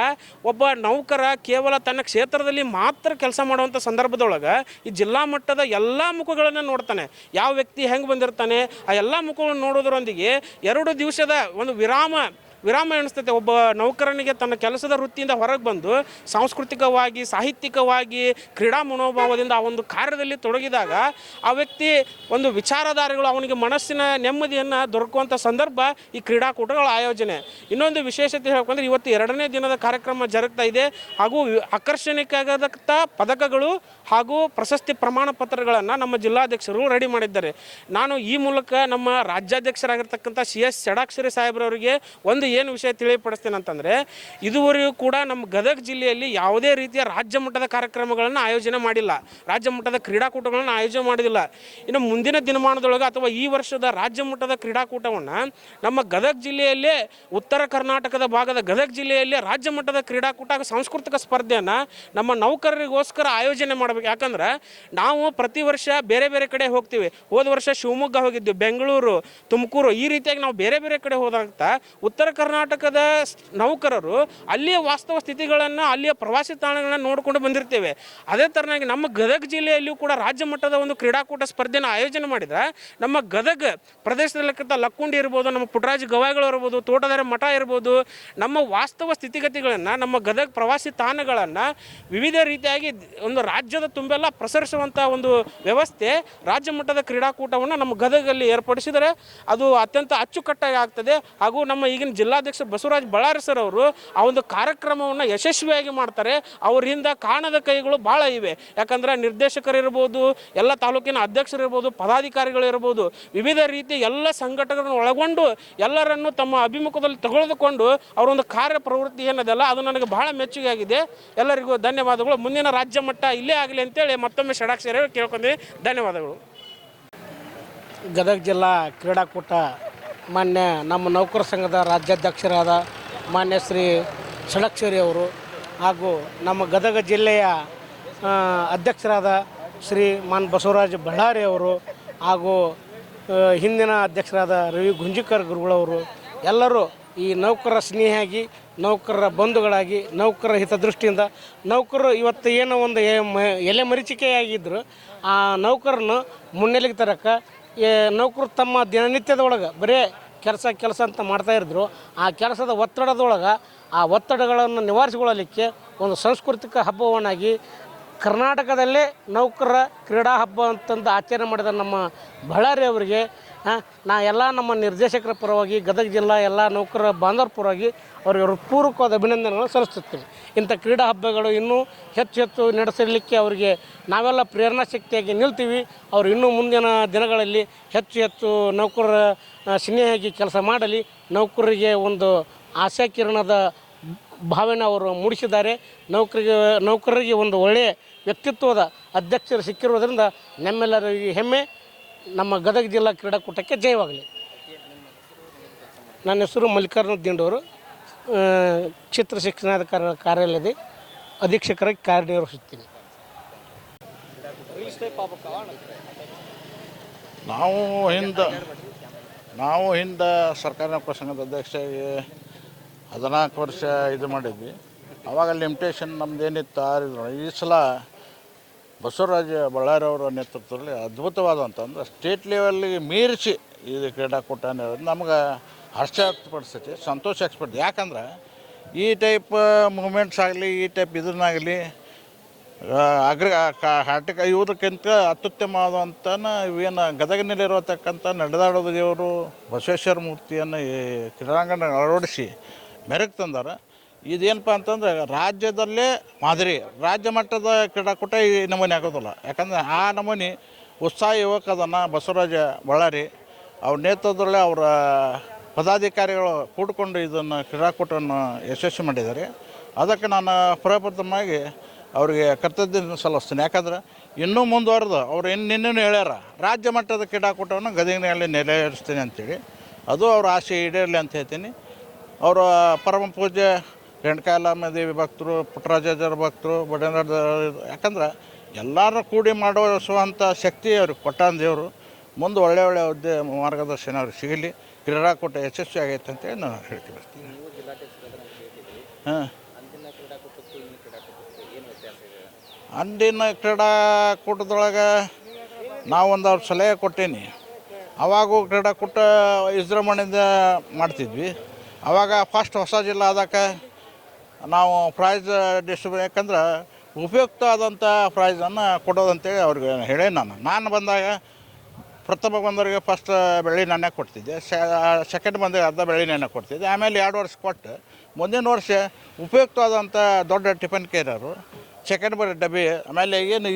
ಒಬ್ಬ ನೌಕರ ಕೇವಲ ತನ್ನ ಕ್ಷೇತ್ರದಲ್ಲಿ ಮಾತ್ರ ಕೆಲಸ ಮಾಡುವಂಥ ಸಂದರ್ಭದೊಳಗೆ ಈ ಜಿಲ್ಲಾ ಮಟ್ಟದ ಎಲ್ಲ ಮುಖಗಳನ್ನು ನೋಡ್ತಾನೆ. ಯಾವ ವ್ಯಕ್ತಿ ಹೆಂಗೆ ಬಂದಿರ್ತಾನೆ ಆ ಎಲ್ಲ ಮುಖಗಳನ್ನು ನೋಡೋದ್ರೊಂದಿಗೆ 2 ದಿವಸದ ಒಂದು ವಿರಾಮ ಎಣಿಸ್ತೈತೆ. ಒಬ್ಬ ನೌಕರನಿಗೆ ತನ್ನ ಕೆಲಸದ ವೃತ್ತಿಯಿಂದ ಹೊರಗೆ ಬಂದು ಸಾಂಸ್ಕೃತಿಕವಾಗಿ, ಸಾಹಿತ್ಯಿಕವಾಗಿ, ಕ್ರೀಡಾ ಮನೋಭಾವದಿಂದ ಆ ಒಂದು ಕಾರ್ಯದಲ್ಲಿ ತೊಡಗಿದಾಗ ಆ ವ್ಯಕ್ತಿ ಒಂದು ವಿಚಾರಧಾರೆಗಳು ಅವನಿಗೆ ಮನಸ್ಸಿನ ನೆಮ್ಮದಿಯನ್ನು ದೊರಕುವಂಥ ಸಂದರ್ಭ ಈ ಕ್ರೀಡಾಕೂಟಗಳ ಆಯೋಜನೆ. ಇನ್ನೊಂದು ವಿಶೇಷತೆ ಹೇಳ್ಕೊಂಡ್ರೆ ಇವತ್ತು 2ನೇ ದಿನದ ಕಾರ್ಯಕ್ರಮ ಜರುಗ್ತಾ ಇದೆ. ಹಾಗೂ ಆಕರ್ಷಣೆಯಾಗದಂಥ ಪದಕಗಳು ಹಾಗೂ ಪ್ರಶಸ್ತಿ ಪ್ರಮಾಣ ಪತ್ರಗಳನ್ನು ನಮ್ಮ ಜಿಲ್ಲಾಧ್ಯಕ್ಷರು ರೆಡಿ ಮಾಡಿದ್ದಾರೆ. ನಾನು ಈ ಮೂಲಕ ನಮ್ಮ ರಾಜ್ಯಾಧ್ಯಕ್ಷರಾಗಿರ್ತಕ್ಕಂಥ CS ಷಡಾಕ್ಷರಿ ಸಾಹೇಬ್ರವರಿಗೆ ಒಂದು ಏನು ವಿಷಯ ತಿಳಿಯಪಡಿಸ್ತೇನೆ ಅಂತಂದರೆ, ಇದುವರೆಗೂ ಕೂಡ ನಮ್ಮ ಗದಗ ಜಿಲ್ಲೆಯಲ್ಲಿ ಯಾವುದೇ ರೀತಿಯ ರಾಜ್ಯ ಮಟ್ಟದ ಕಾರ್ಯಕ್ರಮಗಳನ್ನು ಆಯೋಜನೆ ಮಾಡಿಲ್ಲ, ರಾಜ್ಯ ಮಟ್ಟದ ಕ್ರೀಡಾಕೂಟಗಳನ್ನು ಆಯೋಜನೆ ಮಾಡೋದಿಲ್ಲ. ಇನ್ನು ಮುಂದಿನ ದಿನಮಾನದೊಳಗೆ ಅಥವಾ ಈ ವರ್ಷದ ರಾಜ್ಯ ಮಟ್ಟದ ಕ್ರೀಡಾಕೂಟವನ್ನು ನಮ್ಮ ಗದಗ ಜಿಲ್ಲೆಯಲ್ಲೇ, ಉತ್ತರ ಕರ್ನಾಟಕದ ಭಾಗದ ಗದಗ ಜಿಲ್ಲೆಯಲ್ಲೇ ರಾಜ್ಯ ಮಟ್ಟದ ಕ್ರೀಡಾಕೂಟ ಸಾಂಸ್ಕೃತಿಕ ಸ್ಪರ್ಧೆಯನ್ನು ನಮ್ಮ ನೌಕರರಿಗೋಸ್ಕರ ಆಯೋಜನೆ ಮಾಡಬೇಕು. ಯಾಕಂದ್ರೆ ನಾವು ಪ್ರತಿ ವರ್ಷ ಬೇರೆ ಬೇರೆ ಕಡೆ ಹೋಗ್ತೀವಿ. ಹೋದ ವರ್ಷ ಶಿವಮೊಗ್ಗ ಹೋಗಿದ್ವಿ, ಬೆಂಗಳೂರು, ತುಮಕೂರು, ಈ ರೀತಿಯಾಗಿ ನಾವು ಬೇರೆ ಬೇರೆ ಕಡೆ ಹೋದಾಗ್ತಾ ಉತ್ತರ ಕರ್ನಾಟಕದ ನೌಕರರು ಅಲ್ಲಿಯ ವಾಸ್ತವ ಸ್ಥಿತಿಗಳನ್ನು, ಅಲ್ಲಿಯ ಪ್ರವಾಸಿ ತಾಣಗಳನ್ನು ನೋಡಿಕೊಂಡು ಬಂದಿರ್ತೇವೆ. ಅದೇ ಥರನಾಗಿ ನಮ್ಮ ಗದಗ ಜಿಲ್ಲೆಯಲ್ಲಿಯೂ ಕೂಡ ರಾಜ್ಯ ಮಟ್ಟದ ಒಂದು ಕ್ರೀಡಾಕೂಟ ಸ್ಪರ್ಧೆನ ಆಯೋಜನೆ ಮಾಡಿದ್ರೆ ನಮ್ಮ ಗದಗ ಪ್ರದೇಶದಲ್ಲಿರ್ತಕ್ಕಂಥ ಲಕ್ಕುಂಡಿ ಇರ್ಬೋದು, ನಮ್ಮ ಪುಟ್ಟರಾಜ ಗವಾಯಿಗಳು ಇರ್ಬೋದು, ತೋಟದಾರೆ ಮಠ ಇರ್ಬೋದು, ನಮ್ಮ ವಾಸ್ತವ ಸ್ಥಿತಿಗತಿಗಳನ್ನು, ನಮ್ಮ ಗದಗ ಪ್ರವಾಸಿ ತಾಣಗಳನ್ನು ವಿವಿಧ ರೀತಿಯಾಗಿ ಒಂದು ರಾಜ್ಯದ ತುಂಬೆಲ್ಲ ಪ್ರಸರಿಸುವಂಥ ಒಂದು ವ್ಯವಸ್ಥೆ ರಾಜ್ಯ ಮಟ್ಟದ ಕ್ರೀಡಾಕೂಟವನ್ನು ನಮ್ಮ ಗದಗಲ್ಲಿ ಏರ್ಪಡಿಸಿದರೆ ಅದು ಅತ್ಯಂತ ಅಚ್ಚುಕಟ್ಟಾಗಿ ಆಗ್ತದೆ. ಹಾಗೂ ನಮ್ಮ ಈಗಿನ ಜಿಲ್ಲಾಧ್ಯಕ್ಷ ಬಸವರಾಜ್ ಬಳ್ಳಾರಿ ಸರ್ ಅವರು ಆ ಒಂದು ಕಾರ್ಯಕ್ರಮವನ್ನು ಯಶಸ್ವಿಯಾಗಿ ಮಾಡ್ತಾರೆ. ಅವರಿಂದ ಕಾಣದ ಕೈಗಳು ಭಾಳ ಇವೆ. ಯಾಕಂದರೆ ನಿರ್ದೇಶಕರಿರ್ಬೋದು, ಎಲ್ಲ ತಾಲೂಕಿನ ಅಧ್ಯಕ್ಷರಿರ್ಬೋದು, ಪದಾಧಿಕಾರಿಗಳಿರ್ಬೋದು, ವಿವಿಧ ರೀತಿ ಎಲ್ಲ ಸಂಘಟಕರನ್ನು ಒಳಗೊಂಡು ಎಲ್ಲರನ್ನು ತಮ್ಮ ಅಭಿಮುಖದಲ್ಲಿ ತೆಗೆದುಕೊಂಡು ಅವರೊಂದು ಕಾರ್ಯ ಪ್ರವೃತ್ತಿ ಏನದಲ್ಲ ಅದು ನನಗೆ ಬಹಳ ಮೆಚ್ಚುಗೆ ಆಗಿದೆ. ಎಲ್ಲರಿಗೂ ಧನ್ಯವಾದಗಳು. ಮುಂದಿನ ರಾಜ್ಯ ಮಟ್ಟ ಇಲ್ಲೇ ಆಗಲಿ ಅಂತೇಳಿ ಮತ್ತೊಮ್ಮೆ ಷಡಾಕ್ಷರಿ ಕೇಳ್ಕೊಂಡ್ವಿ. ಧನ್ಯವಾದಗಳು. ಗದಗ ಜಿಲ್ಲಾ ಕ್ರೀಡಾಕೂಟ ಮಾನ್ಯ ನಮ್ಮ ನೌಕರ ಸಂಘದ ರಾಜ್ಯಾಧ್ಯಕ್ಷರಾದ ಮಾನ್ಯ ಶ್ರೀ ಷಡಾಕ್ಷರಿ ಅವರು ಹಾಗೂ ನಮ್ಮ ಗದಗ ಜಿಲ್ಲೆಯ ಅಧ್ಯಕ್ಷರಾದ ಶ್ರೀ ಬಸವರಾಜ ಬಳ್ಳಾರಿ ಅವರು ಹಾಗೂ ಹಿಂದಿನ ಅಧ್ಯಕ್ಷರಾದ ರವಿ ಗುಂಜಿಕರ್ ಗುರುಗಳವರು ಎಲ್ಲರೂ ಈ ನೌಕರರ ಸ್ನೇಹಿಯಾಗಿ, ನೌಕರರ ಬಂಧುಗಳಾಗಿ, ನೌಕರರ ಹಿತದೃಷ್ಟಿಯಿಂದ ನೌಕರರು ಇವತ್ತು ಏನೋ ಒಂದು ಎಲೆ ಮರೀಚಿಕೆಯಾಗಿದ್ದರು ಆ ನೌಕರನ್ನು ಮುನ್ನೆಲೆಗೆ ತರಕ್ಕೆ ನೌಕರು ತಮ್ಮ ದಿನನಿತ್ಯದೊಳಗೆ ಬರೀ ಕೆಲಸ ಅಂತ ಮಾಡ್ತಾಯಿದ್ರು. ಆ ಕೆಲಸದ ಒತ್ತಡದೊಳಗೆ ಆ ಒತ್ತಡಗಳನ್ನು ನಿವಾರಿಸಿಕೊಳ್ಳಲಿಕ್ಕೆ ಒಂದು ಸಾಂಸ್ಕೃತಿಕ ಹಬ್ಬವನ್ನಾಗಿ ಕರ್ನಾಟಕದಲ್ಲೇ ನೌಕರರ ಕ್ರೀಡಾ ಹಬ್ಬ ಅಂತಂದು ಆಚರಣೆ ಮಾಡಿದ ನಮ್ಮ ಬಳ್ಳಾರಿ ಅವರಿಗೆ ನಾ ಎಲ್ಲ ನಮ್ಮ ನಿರ್ದೇಶಕರ ಪರವಾಗಿ ಗದಗ ಜಿಲ್ಲಾ ಎಲ್ಲ ನೌಕರರ ಬಾಂಧವರ ಪರವಾಗಿ ಅವರಿಗೆ ಹೃತ್ಪೂರ್ವಕವಾದ ಅಭಿನಂದನೆಗಳನ್ನು ಸಲ್ಲಿಸುತ್ತೇವೆ. ಇಂಥ ಕ್ರೀಡಾ ಹಬ್ಬಗಳು ಇನ್ನೂ ಹೆಚ್ಚು ನಡೆಸಲಿಕ್ಕೆ ಅವರಿಗೆ ನಾವೆಲ್ಲ ಪ್ರೇರಣಾ ಶಕ್ತಿಯಾಗಿ ನಿಲ್ತೀವಿ. ಅವರು ಇನ್ನೂ ಮುಂದಿನ ದಿನಗಳಲ್ಲಿ ಹೆಚ್ಚು ನೌಕರರ ಸ್ನೇಹಿಯಾಗಿ ಕೆಲಸ ಮಾಡಲಿ, ನೌಕರರಿಗೆ ಒಂದು ಆಶಾಕಿರಣದ ಭಾವನೆ ಅವರು ಮೂಡಿಸಿದ್ದಾರೆ. ನೌಕರರಿಗೆ ಒಂದು ಒಳ್ಳೆಯ ವ್ಯಕ್ತಿತ್ವದ ಅಧ್ಯಕ್ಷರು ಸಿಕ್ಕಿರುವುದರಿಂದ ನಮ್ಮೆಲ್ಲರಿಗೆ ಹೆಮ್ಮೆ. ನಮ್ಮ ಗದಗ ಜಿಲ್ಲಾ ಕ್ರೀಡಾಕೂಟಕ್ಕೆ ಜಯವಾಗಲಿ. ನನ್ನ ಹೆಸರು ಮಲ್ಲಿಕಾರ್ಜುನ ದಿಂಡವರು, ಕ್ಷೇತ್ರ ಶಿಕ್ಷಣಾಧಿಕಾರಿ ಕಾರ್ಯಾಲಯದ ಅಧೀಕ್ಷಕರಾಗಿ ಕಾರ್ಯನಿರ್ವಹಿಸುತ್ತೀನಿ. ನಾವು ಹಿಂದೆ ಸರ್ಕಾರಿ ನೌಕರ ಸಂಘದ ಅಧ್ಯಕ್ಷರಾಗಿ 14 ವರ್ಷ ಇದು ಮಾಡಿದ್ವಿ. ಆವಾಗ ಲಿಮಿಟೇಷನ್ ನಮ್ದು ಏನಿತ್ತು ಈ ಸಲ ಬಸವರಾಜ ಬಳ್ಳಾರಿ ಅವರ ನೇತೃತ್ವದಲ್ಲಿ ಅದ್ಭುತವಾದಂತಂದ್ರೆ ಸ್ಟೇಟ್ ಲೆವೆಲ್ಗೆ ಮೀರಿಸಿ ಇದು ಕ್ರೀಡಾಕೂಟ ಅನ್ನೋದು ನಮ್ಗೆ ಹರ್ಷ ವ್ಯಕ್ತಪಡಿಸ್ತೈತಿ, ಸಂತೋಷ ವ್ಯಕ್ತಪಡ್ತೀವಿ. ಯಾಕಂದ್ರೆ ಈ ಟೈಪ್ ಮೂಮೆಂಟ್ಸ್ ಆಗಲಿ, ಈ ಟೈಪ್ ಇದನ್ನಾಗಲಿ ಇವುದಕ್ಕಿಂತ ಅತ್ಯುತ್ತಮವಾದಂಥ ಇವೇನು ಗದಗಿನಲ್ಲಿರತಕ್ಕಂಥ ನಡೆದಾಡೋದು ದೇವರು ಬಸವೇಶ್ವರ ಮೂರ್ತಿಯನ್ನು ಈ ಕ್ರೀಡಾಂಗಣ ಅಳವಡಿಸಿ ಮೆರಗು ತಂದಾರ. ಇದೇನಪ್ಪ ಅಂತಂದ್ರೆ ರಾಜ್ಯದಲ್ಲೇ ಮಾದರಿ, ರಾಜ್ಯ ಮಟ್ಟದ ಕ್ರೀಡಾಕೂಟ ಈ ನಮೂನೆ ಆಗೋದಿಲ್ಲ. ಯಾಕಂದರೆ ಆ ನಮೂನೆ ಉತ್ಸಾಹ ಯುವಕದನ್ನು ಬಸವರಾಜ ಬಳ್ಳಾರಿ ಅವ್ರ ನೇತೃತ್ವದಲ್ಲೇ ಅವರ ಪದಾಧಿಕಾರಿಗಳು ಕೂಡಿಕೊಂಡು ಇದನ್ನು ಕ್ರೀಡಾಕೂಟವನ್ನು ಯಶಸ್ವಿ ಮಾಡಿದ್ದಾರೆ. ಅದಕ್ಕೆ ನಾನು ಪ್ರಪ್ರಥಮವಾಗಿ ಅವರಿಗೆ ಕರ್ತವ್ಯ ಸಲ್ಲಿಸ್ತೀನಿ. ಯಾಕಂದ್ರೆ ಇನ್ನೂ ಮುಂದುವರೆದು ಅವ್ರು ನಿನ್ನೆ ಹೇಳ್ಯಾರ ರಾಜ್ಯ ಮಟ್ಟದ ಕ್ರೀಡಾಕೂಟವನ್ನು ಗದಗಿನಲ್ಲಿ ನೆರವೇರಿಸ್ತೀನಿ ಅಂಥೇಳಿ. ಅದು ಅವ್ರ ಆಸೆ ಈಡೇರಲಿ ಅಂತ ಹೇಳ್ತೀನಿ. ಅವರ ಪರಮ ಪೂಜೆ ರೇಣುಕಾಯಲ್ಲಮ್ಮ ದೇವಿ ಭಕ್ತರು, ಪುಟ್ಟರಾಜಾಚಾರ್ಯ ಭಕ್ತರು, ಬಡೇಂದ್ರ, ಯಾಕಂದ್ರೆ ಎಲ್ಲರೂ ಕೂಡಿ ಮಾಡುವಂಥ ಶಕ್ತಿ ಅವ್ರಿಗೆ ಕೊಟ್ಟಾನ ದೇವರು. ಮುಂದೆ ಒಳ್ಳೆ ಹುದ್ದೆ ಮಾರ್ಗದರ್ಶನ ಅವ್ರಿಗೆ ಸಿಗಲಿ, ಕ್ರೀಡಾಕೂಟ ಯಶಸ್ವಿ ಆಗೈತೆ ಅಂತೇಳಿ ನಾನು ಹೇಳ್ತೀನಿ ಬರ್ತೀನಿ. ಹಾಂ, ಅಂದಿನ ಕ್ರೀಡಾಕೂಟದೊಳಗೆ ನಾವೊಂದು ಅವ್ರ ಸಲಹೆ ಕೊಟ್ಟೀನಿ. ಅವಾಗೂ ಕ್ರೀಡಾಕೂಟ ವಿಜೃಂಭಣೆಯಿಂದ ಮಾಡ್ತಿದ್ವಿ. ಆವಾಗ ಫಸ್ಟ್ ಹೊಸ ಜಿಲ್ಲಾ ಆದಾಗ ನಾವು ಪ್ರೈಸ್ ಡಿಸ್ಟ್ರಿಬ್ಯೂಟ್, ಯಾಕಂದ್ರೆ ಉಪಯುಕ್ತ ಆದಂಥ ಪ್ರೈಸನ್ನು ಕೊಡೋದಂತೇಳಿ ಅವ್ರಿಗೆ ಹೇಳೇ ನಾನು ಬಂದಾಗ ಪ್ರಥಮ ಬಂದವರಿಗೆ ಫಸ್ಟ್ ಬೆಳ್ಳಿ ನಾಣ್ಯ ಕೊಡ್ತಿದ್ದೆ, ಸೆಕೆಂಡ್ ಬಂದಾಗ ಅರ್ಧ ಬೆಳ್ಳಿ ನಾಣ್ಯ ಕೊಡ್ತಿದ್ದೆ. ಆಮೇಲೆ 2 ವರ್ಷ ಕೊಟ್ಟು ಮುಂದಿನ ವರ್ಷ ಉಪಯುಕ್ತವಾದಂಥ ದೊಡ್ಡ ಟಿಫನ್ ಕೇರರು, ಸೆಕೆಂಡ್ ಬರೀ ಡಬ್ಬಿ, ಆಮೇಲೆ ಏನು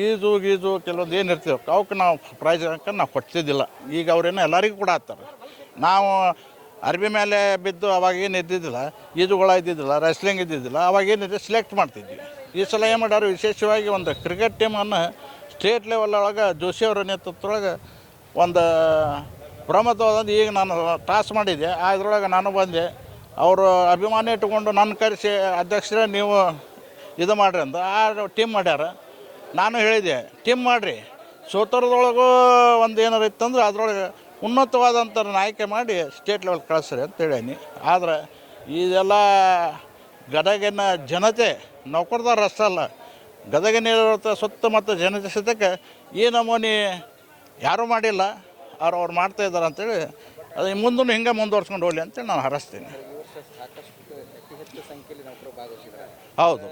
ಗೀಜು ಕೆಲವೊಂದು ಏನು ಇರ್ತೀವಿ ಅವಕ್ಕೆ ನಾವು ಪ್ರೈಸ್ ನಾವು ಕೊಡ್ತಿದ್ದಿಲ್ಲ. ಈಗ ಅವ್ರೇನು ಎಲ್ಲರಿಗೂ ಕೂಡ ಆಗ್ತಾರೆ. ನಾವು ಅರ್ಬಿ ಮೇಲೆ ಬಿದ್ದು ಅವಾಗೇನು ಇದ್ದಿದ್ದಿಲ್ಲ, ಈಜುಗಳ ಇದ್ದಿದ್ದಿಲ್ಲ, ರೆಸ್ಲಿಂಗ್ ಇದ್ದಿದ್ದಿಲ್ಲ, ಅವಾಗೇನಿದೆ ಸೆಲೆಕ್ಟ್ ಮಾಡ್ತಿದ್ವಿ. ಈ ಸಲ ಏನು ಮಾಡ್ಯಾರು, ವಿಶೇಷವಾಗಿ ಒಂದು ಕ್ರಿಕೆಟ್ ಟೀಮನ್ನು ಸ್ಟೇಟ್ ಲೆವೆಲ್ ಒಳಗೆ ಜೋಶಿಯವರ ನೇತೃತ್ವದೊಳಗೆ ಒಂದು ಪ್ರಮುಖವಾದ ಈಗ ನಾನು ಟಾಸ್ ಮಾಡಿದ್ದೆ, ಅದರೊಳಗೆ ನಾನು ಬಂದೆ. ಅವರು ಅಭಿಮಾನ ಇಟ್ಟುಕೊಂಡು ನನ್ನ ಕರೆಸಿ ಅಧ್ಯಕ್ಷರೇ ನೀವು ಇದು ಮಾಡಿರಿ ಅಂತ ಆ ಟೀಮ್ ಮಾಡ್ಯಾರ. ನಾನು ಹೇಳಿದೆ ಟೀಮ್ ಮಾಡಿರಿ, ಸೋತರದೊಳಗೂ ಒಂದು ಏನಾರು ಇತ್ತಂದ್ರೆ ಅದರೊಳಗೆ ಉನ್ನತವಾದಂಥವ್ರನ್ನ ಆಯ್ಕೆ ಮಾಡಿ ಸ್ಟೇಟ್ ಲೆವೆಲ್ ಕಳಿಸ್ರಿ ಅಂತ ಹೇಳೀನಿ. ಆದರೆ ಇದೆಲ್ಲ ಗದಗಿನ ಜನತೆ ನೌಕರದಾರ ಅಷ್ಟೇ ಅಲ್ಲ, ಗದಗಿನಿರೋ ಸುತ್ತಮುತ್ತ ಜನತೆ ಸತಕ್ಕೆ ಈ ನಮೂನೆ ಯಾರೂ ಮಾಡಿಲ್ಲ, ಅವ್ರು ಮಾಡ್ತಾಯಿದ್ದಾರೆ ಅಂಥೇಳಿ ಅದು ಮುಂದೂ ಹಿಂಗೆ ಮುಂದುವರ್ಸ್ಕೊಂಡು ಹೋಗಲಿ ಅಂತೇಳಿ ನಾನು ಹರಸ್ತೀನಿ. ಹೌದು,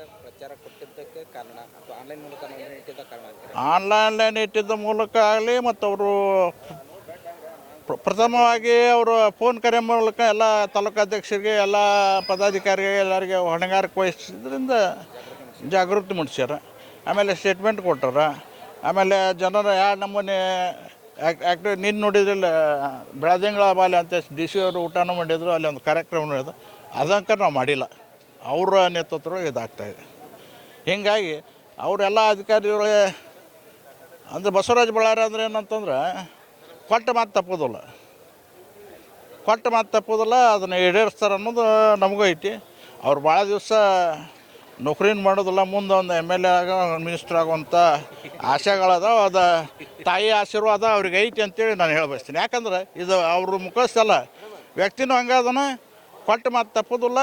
ಆನ್ಲೈನ್ ಇಟ್ಟಿದ್ದ ಮೂಲಕ ಆಗಲಿ, ಮತ್ತು ಅವರು ಪ್ರಥಮವಾಗಿ ಅವರು ಫೋನ್ ಕರೆ ಮೂಲಕ ಎಲ್ಲ ತಾಲೂಕು ಅಧ್ಯಕ್ಷರಿಗೆ, ಎಲ್ಲ ಪದಾಧಿಕಾರಿಗೆ ಎಲ್ಲರಿಗೆ ಹೊಣೆಗಾರಿಕೆ ವಹಿಸಿದ್ರಿಂದ ಜಾಗೃತಿ ಮೂಡಿಸ್ಯಾರ. ಆಮೇಲೆ ಸ್ಟೇಟ್ಮೆಂಟ್ ಕೊಟ್ಟಾರ. ಆಮೇಲೆ ಜನರ ಯಾವ ನಮೂನೆ ಆ್ಯಕ್ಟಿವ್ ನಿನ್ನ ನೋಡಿದ್ರಲ್ಲ ಬೆಳದಿಂಗಳ ಬಾಲೆ ಅಂತ DC ಅವರು ಊಟನೂ ಮಾಡಿದ್ರು, ಅಲ್ಲಿ ಒಂದು ಕಾರ್ಯಕ್ರಮ ನಡೆದು ಅದಕ್ಕೆ ನಾವು ಮಾಡಿಲ್ಲ, ಅವರ ನೇತೃತ್ವ ಇದಾಗ್ತಾಯಿದೆ. ಹೀಗಾಗಿ ಅವರೆಲ್ಲ ಅಧಿಕಾರಿಗಳೇ ಅಂದರೆ ಬಸವರಾಜ ಬಳ್ಳಾರಿ ಅಂದರೆ ಏನಂತಂದ್ರೆ ಕೊಟ್ಟ ಮಾತು ತಪ್ಪೋದಿಲ್ಲ, ಅದನ್ನು ಈಡೇರಿಸ್ತಾರೆ ಅನ್ನೋದು ನಮಗೂ ಐತಿ. ಅವ್ರು ಭಾಳ ದಿವಸ ನೌಕರಿನ ಮಾಡೋದಿಲ್ಲ, ಮುಂದೆ ಒಂದು MLA ಆಗೋ ಮಿನಿಸ್ಟರ್ ಆಗುವಂಥ ಆಶೆಗಳದಾವ. ಅದು ತಾಯಿ ಆಶೀರ್ವಾದ ಅವ್ರಿಗೆ ಐತಿ ಅಂತೇಳಿ ನಾನು ಹೇಳಬಯಸ್ತೀನಿ. ಯಾಕಂದ್ರೆ ಇದು ಅವ್ರ ಮುಖಸ್ಥಲ್ಲ, ವ್ಯಕ್ತಿನೂ ಹಂಗಾದನ, ಕೊಟ್ಟ ಮಾತು ತಪ್ಪೋದಿಲ್ಲ.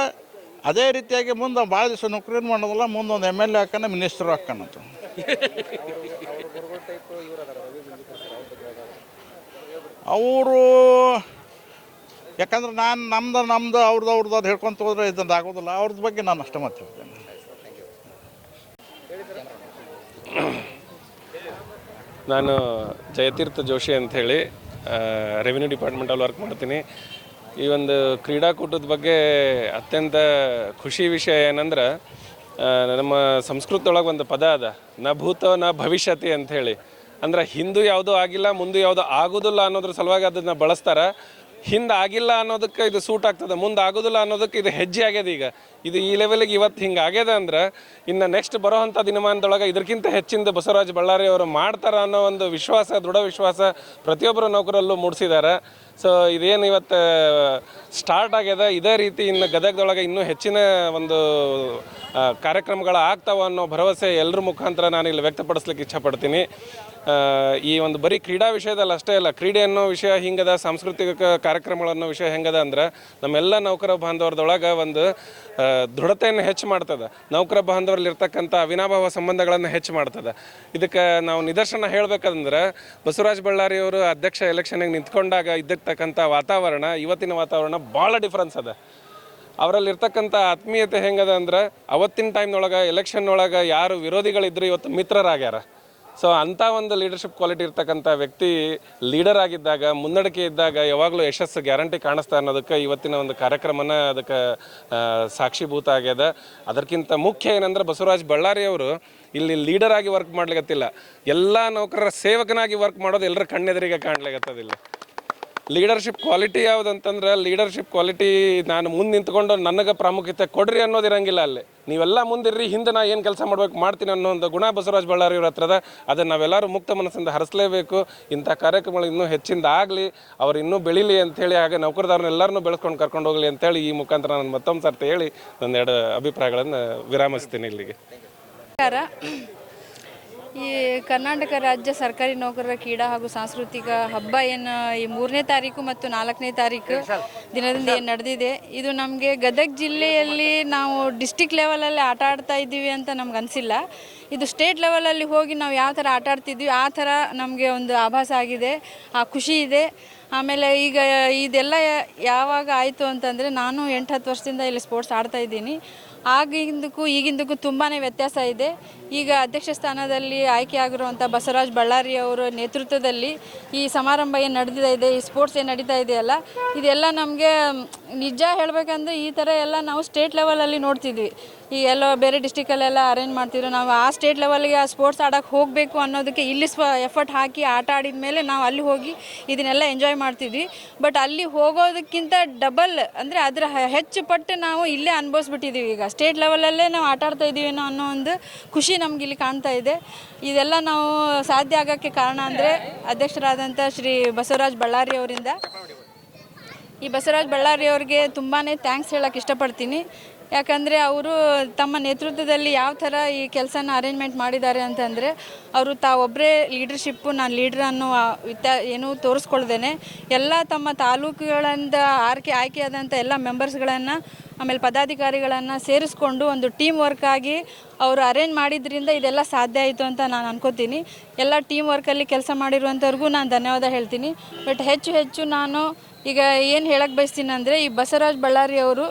ಅದೇ ರೀತಿಯಾಗಿ ಮುಂದೆ ಭಾಳ ದಿವಸ ನೌಕರಿನ ಮಾಡೋದಿಲ್ಲ, ಮುಂದೆ ಒಂದು MLA ಹಾಕೋಣ, ಮಿನಿಸ್ಟರ್ ಹಾಕೋಣಂತ. ಅವರು ಯಾಕಂದ್ರೆ ನಾನು ನಮ್ದು ಅವ್ರದ್ದು ಅದು ಹೇಳ್ಕೊತ ಹೋದ್ರೆ ಇದನ್ನು ಆಗೋದಿಲ್ಲ. ಅವ್ರದ್ದು ಬಗ್ಗೆ ನಾನು ಅಷ್ಟೇ ಮಾತಾಡ್ತೇನೆ. ನಾನು ಜಯತೀರ್ಥ ಜೋಶಿ ಅಂಥೇಳಿ ರೆವಿನ್ಯೂ ಡಿಪಾರ್ಟ್ಮೆಂಟಲ್ಲಿ ವರ್ಕ್ ಮಾಡ್ತೀನಿ. ಈ ಒಂದು ಕ್ರೀಡಾಕೂಟದ ಬಗ್ಗೆ ಅತ್ಯಂತ ಖುಷಿ ವಿಷಯ ಏನಂದ್ರೆ ನಮ್ಮ ಸಂಸ್ಕೃತದೊಳಗೆ ಒಂದು ಪದ ಅದ, ನ ಭೂತೋ ನ ಭವಿಷ್ಯತಿ ಅಂಥೇಳಿ. ಅಂದ್ರೆ ಹಿಂದೂ ಯಾವುದೂ ಆಗಿಲ್ಲ, ಮುಂದೆ ಯಾವುದೋ ಆಗೋದಿಲ್ಲ ಅನ್ನೋದ್ರ ಸಲುವಾಗಿ ಅದನ್ನು ಬಳಸ್ತಾರೆ. ಹಿಂದೆ ಆಗಿಲ್ಲ ಅನ್ನೋದಕ್ಕೆ ಇದು ಸೂಟ್ ಆಗ್ತದೆ, ಮುಂದೆ ಆಗೋದಿಲ್ಲ ಅನ್ನೋದಕ್ಕೆ ಇದು ಹೆಜ್ಜೆ ಆಗ್ಯದ. ಈಗ ಇದು ಈ ಲೆವೆಲಿಗೆ ಇವತ್ತು ಹಿಂಗೆ ಆಗ್ಯದ ಅಂದ್ರೆ ಇನ್ನು ನೆಕ್ಸ್ಟ್ ಬರೋವಂಥ ದಿನಮಾನದೊಳಗೆ ಇದಕ್ಕಿಂತ ಹೆಚ್ಚಿಂದ ಬಸವರಾಜ ಬಳ್ಳಾರಿ ಅವರು ಮಾಡ್ತಾರೆ ಅನ್ನೋ ಒಂದು ವಿಶ್ವಾಸ, ದೃಢ ವಿಶ್ವಾಸ ಪ್ರತಿಯೊಬ್ಬರು ನೌಕರಲ್ಲೂ ಮೂಡಿಸಿದ್ದಾರೆ. ಸೊ ಇದೇನು ಇವತ್ತು ಸ್ಟಾರ್ಟ್ ಆಗ್ಯದ, ಇದೇ ರೀತಿ ಇನ್ನು ಗದಗದೊಳಗೆ ಇನ್ನೂ ಹೆಚ್ಚಿನ ಒಂದು ಕಾರ್ಯಕ್ರಮಗಳು ಆಗ್ತಾವ ಅನ್ನೋ ಭರವಸೆ ಎಲ್ಲರ ಮುಖಾಂತರ ನಾನು ಇಲ್ಲಿ ವ್ಯಕ್ತಪಡಿಸ್ಲಿಕ್ಕೆ ಇಚ್ಛಪಡ್ತೀನಿ. ಈ ಒಂದು ಬರೀ ಕ್ರೀಡಾ ವಿಷಯದಲ್ಲಿ ಅಷ್ಟೇ ಅಲ್ಲ, ಕ್ರೀಡೆ ಅನ್ನೋ ವಿಷಯ ಹಿಂಗದ, ಸಾಂಸ್ಕೃತಿಕ ಕಾರ್ಯಕ್ರಮಗಳನ್ನೋ ವಿಷಯ ಹೆಂಗದ ಅಂದ್ರೆ ನಮ್ಮೆಲ್ಲ ನೌಕರ ಬಾಂಧವರದೊಳಗೆ ಒಂದು ದೃಢತೆಯನ್ನು ಹೆಚ್ಚು ಮಾಡ್ತದೆ, ನೌಕರ ಬಾಂಧವರಲ್ಲಿರ್ತಕ್ಕಂಥ ಅವಿನಾಭಾವ ಸಂಬಂಧಗಳನ್ನು ಹೆಚ್ಚು ಮಾಡ್ತದೆ. ಇದಕ್ಕೆ ನಾವು ನಿದರ್ಶನ ಹೇಳಬೇಕಂದ್ರೆ ಬಸವರಾಜ ಬಳ್ಳಾರಿ ಅವರು ಅಧ್ಯಕ್ಷ ಎಲೆಕ್ಷನ್ಗೆ ನಿಂತ್ಕೊಂಡಾಗ ಇದ್ದಿರ್ತಕ್ಕಂಥ ವಾತಾವರಣ ಇವತ್ತಿನ ವಾತಾವರಣ ಭಾಳ ಡಿಫ್ರೆನ್ಸ್ ಅದ. ಅವರಲ್ಲಿರ್ತಕ್ಕಂಥ ಆತ್ಮೀಯತೆ ಹೆಂಗದ ಅಂದ್ರೆ ಅವತ್ತಿನ ಟೈಮ್ನೊಳಗೆ ಎಲೆಕ್ಷನ್ ಒಳಗೆ ಯಾರು ವಿರೋಧಿಗಳಿದ್ರು ಇವತ್ತು ಮಿತ್ರರಾಗ್ಯಾರ. ಸೊ ಅಂಥ ಒಂದು ಲೀಡರ್ಶಿಪ್ ಕ್ವಾಲಿಟಿ ಇರ್ತಕ್ಕಂಥ ವ್ಯಕ್ತಿ ಲೀಡರ್ ಆಗಿದ್ದಾಗ, ಮುನ್ನಡೆಕೆ ಇದ್ದಾಗ ಯಾವಾಗಲೂ ಯಶಸ್ಸು ಗ್ಯಾರಂಟಿ ಕಾಣಿಸ್ತಾ ಅನ್ನೋದಕ್ಕೆ ಇವತ್ತಿನ ಒಂದು ಕಾರ್ಯಕ್ರಮನ ಅದಕ್ಕೆ ಸಾಕ್ಷೀಭೂತ ಆಗ್ಯದ. ಅದಕ್ಕಿಂತ ಮುಖ್ಯ ಏನಂದ್ರೆ ಬಸವರಾಜ ಬಳ್ಳಾರಿ ಅವರು ಇಲ್ಲಿ ಲೀಡರ್ ಆಗಿ ವರ್ಕ್ ಮಾಡ್ಲಿಕ್ಕತ್ತಿಲ್ಲ, ಎಲ್ಲ ನೌಕರರ ಸೇವಕನಾಗಿ ವರ್ಕ್ ಮಾಡೋದು ಎಲ್ಲರ ಕಣ್ಣೆದುರಿಗೆ ಕಾಣ್ಲಿಕ್ಕತ್ತದಿಲ್ಲ. ಲೀಡರ್ಶಿಪ್ ಕ್ವಾಲಿಟಿ ಯಾವುದಂತಂದ್ರೆ ಲೀಡರ್ಶಿಪ್ ಕ್ವಾಲಿಟಿ ನಾನು ಮುಂದೆ ನಿಂತ್ಕೊಂಡು ನನಗೆ ಪ್ರಾಮುಖ್ಯತೆ ಕೊಡ್ರಿ ಅನ್ನೋದಿರಂಗಿಲ್ಲ. ಅಲ್ಲಿ ನೀವೆಲ್ಲ ಮುಂದಿರ್ರಿ, ಹಿಂದೆ ನಾ ಏನು ಕೆಲಸ ಮಾಡ್ಬೇಕು ಮಾಡ್ತೀನಿ ಅನ್ನೋ ಒಂದು ಗುಣ ಬಸವರಾಜ ಬಳ್ಳಾರಿ ಅವ್ರ ಹತ್ರದ. ಅದನ್ನು ನಾವೆಲ್ಲರೂ ಮುಕ್ತ ಮನಸ್ಸಿಂದ ಹರಿಸಲೇಬೇಕು. ಇಂಥ ಕಾರ್ಯಕ್ರಮಗಳು ಇನ್ನೂ ಹೆಚ್ಚಿಂದ ಆಗಲಿ, ಅವ್ರು ಇನ್ನೂ ಬೆಳೀಲಿ ಅಂಥೇಳಿ, ಹಾಗೆ ನೌಕರದಾರನ್ನೆಲ್ಲರನ್ನೂ ಬೆಳೆಸ್ಕೊಂಡು ಕರ್ಕೊಂಡು ಹೋಗಲಿ ಅಂತೇಳಿ ಈ ಮುಖಾಂತರ ನಾನು ಮತ್ತೊಂದು ಸರ್ತಿ ಹೇಳಿ ಒಂದೆರಡು ಅಭಿಪ್ರಾಯಗಳನ್ನು ವಿರಾಮಿಸ್ತೀನಿ ಇಲ್ಲಿಗೆ. ಈ ಕರ್ನಾಟಕ ರಾಜ್ಯ ಸರ್ಕಾರಿ ನೌಕರರ ಕ್ರೀಡಾ ಹಾಗೂ ಸಾಂಸ್ಕೃತಿಕ ಹಬ್ಬ ಏನು ಈ 3ನೇ ತಾರೀಕು ಮತ್ತು 4ನೇ ತಾರೀಕು ದಿನದಿಂದ ಏನು ನಡೆದಿದೆ, ಇದು ನಮಗೆ ಗದಗ ಜಿಲ್ಲೆಯಲ್ಲಿ ನಾವು ಡಿಸ್ಟಿಕ್ ಲೆವೆಲಲ್ಲಿ ಆಟ ಆಡ್ತಾ ಇದ್ದೀವಿ ಅಂತ ನಮ್ಗೆ ಅನಿಸಿಲ್ಲ. ಇದು ಸ್ಟೇಟ್ ಲೆವೆಲಲ್ಲಿ ಹೋಗಿ ನಾವು ಯಾವ ಥರ ಆಟ ಆಡ್ತಿದ್ವಿ ಆ ಥರ ನಮಗೆ ಒಂದು ಆಭಾಸ ಆಗಿದೆ, ಆ ಖುಷಿ ಇದೆ. ಆಮೇಲೆ ಈಗ ಇದೆಲ್ಲ ಯಾವಾಗ ಆಯಿತು ಅಂತಂದರೆ ನಾನು 8-10 ವರ್ಷದಿಂದ ಇಲ್ಲಿ ಸ್ಪೋರ್ಟ್ಸ್ ಆಡ್ತಾ ಇದ್ದೀನಿ. ಆಗಿಂದಕ್ಕೂ ಈಗಿಂದಕ್ಕೂ ತುಂಬಾ ವ್ಯತ್ಯಾಸ ಇದೆ. ಈಗ ಅಧ್ಯಕ್ಷ ಸ್ಥಾನದಲ್ಲಿ ಆಯ್ಕೆಯಾಗಿರುವಂಥ ಬಸವರಾಜ ಬಳ್ಳಾರಿ ಅವರ ನೇತೃತ್ವದಲ್ಲಿ ಈ ಸಮಾರಂಭ ಏನು ನಡೀತಾ ಇದೆ, ಈ ಸ್ಪೋರ್ಟ್ಸ್ ಏನು ನಡೀತಾ ಇದೆಯಲ್ಲ, ಇದೆಲ್ಲ ನಮಗೆ ನಿಜ ಹೇಳಬೇಕಂದ್ರೆ ಈ ಥರ ಎಲ್ಲ ನಾವು ಸ್ಟೇಟ್ ಲೆವೆಲಲ್ಲಿ ನೋಡ್ತಿದ್ವಿ. ಈ ಎಲ್ಲೋ ಬೇರೆ ಡಿಸ್ಟಿಕಲ್ಲೆಲ್ಲ ಅರೇಂಜ್ ಮಾಡ್ತಿದ್ರು. ನಾವು ಆ ಸ್ಟೇಟ್ ಲೆವೆಲ್ಗೆ ಆ ಸ್ಪೋರ್ಟ್ಸ್ ಆಡೋಕ್ಕೆ ಹೋಗಬೇಕು ಅನ್ನೋದಕ್ಕೆ ಇಲ್ಲಿ ಎಫರ್ಟ್ ಹಾಕಿ ಆಟ ಆಡಿದ ಮೇಲೆ ನಾವು ಅಲ್ಲಿ ಹೋಗಿ ಇದನ್ನೆಲ್ಲ ಎಂಜಾಯ್ ಮಾಡ್ತಿದ್ವಿ. ಬಟ್ ಅಲ್ಲಿ ಹೋಗೋದಕ್ಕಿಂತ ಡಬಲ್ ಅಂದರೆ ಅದರ ಹೆಚ್ಚು ಪಟ್ಟು ನಾವು ಇಲ್ಲೇ ಅನುಭವಿಸ್ಬಿಟ್ಟಿದ್ದೀವಿ. ಈಗ ಸ್ಟೇಟ್ ಲೆವೆಲಲ್ಲೇ ನಾವು ಆಟ ಆಡ್ತಾ ಇದ್ದೀವಿ ಅನ್ನೋ ಒಂದು ಖುಷಿ ನಮ್ಗೆ ಇಲ್ಲಿ ಕಾಣ್ತಾ ಇದೆ. ಇದೆಲ್ಲ ನಾವು ಸಾಧ್ಯ ಆಗೋಕ್ಕೆ ಕಾರಣ ಅಂದರೆ ಅಧ್ಯಕ್ಷರಾದಂಥ ಶ್ರೀ ಬಸವರಾಜ ಬಳ್ಳಾರಿ ಅವರಿಂದ. ಈ ಬಸವರಾಜ ಬಳ್ಳಾರಿ ಅವ್ರಿಗೆ ತುಂಬಾ ಥ್ಯಾಂಕ್ಸ್ ಹೇಳೋಕ್ಕೆ ಇಷ್ಟಪಡ್ತೀನಿ. ಯಾಕಂದರೆ ಅವರು ತಮ್ಮ ನೇತೃತ್ವದಲ್ಲಿ ಯಾವ ಥರ ಈ ಕೆಲಸನ ಅರೇಂಜ್ಮೆಂಟ್ ಮಾಡಿದ್ದಾರೆ ಅಂತಂದರೆ, ಅವರು ತಾವೊಬ್ಬರೇ ಲೀಡರ್ಶಿಪ್ಪು, ನಾನು ಲೀಡ್ರ್ ಅನ್ನೋ ಏನೂ ತೋರಿಸ್ಕೊಳ್ದೇನೆ ಎಲ್ಲ ತಮ್ಮ ತಾಲೂಕುಗಳಿಂದ ಆಯ್ಕೆಯಾದಂಥ ಎಲ್ಲ ಮೆಂಬರ್ಸ್ಗಳನ್ನು, ಆಮೇಲೆ ಪದಾಧಿಕಾರಿಗಳನ್ನು ಸೇರಿಸ್ಕೊಂಡು ಒಂದು ಟೀಮ್ ವರ್ಕ್ ಆಗಿ ಅವರು ಅರೇಂಜ್ ಮಾಡಿದ್ರಿಂದ ಇದೆಲ್ಲ ಸಾಧ್ಯ ಆಯಿತು ಅಂತ ನಾನು ಅನ್ಕೋತೀನಿ. ಎಲ್ಲ ಟೀಮ್ ವರ್ಕಲ್ಲಿ ಕೆಲಸ ಮಾಡಿರುವಂಥವ್ರಿಗೂ ನಾನು ಧನ್ಯವಾದ ಹೇಳ್ತೀನಿ. ಬಟ್ ಹೆಚ್ಚು ನಾನು ಈಗ ಏನು ಹೇಳಕ್ಕೆ ಬಯಸ್ತೀನಿ ಅಂದರೆ, ಈ ಬಸವರಾಜ ಬಳ್ಳಾರಿ ಅವರು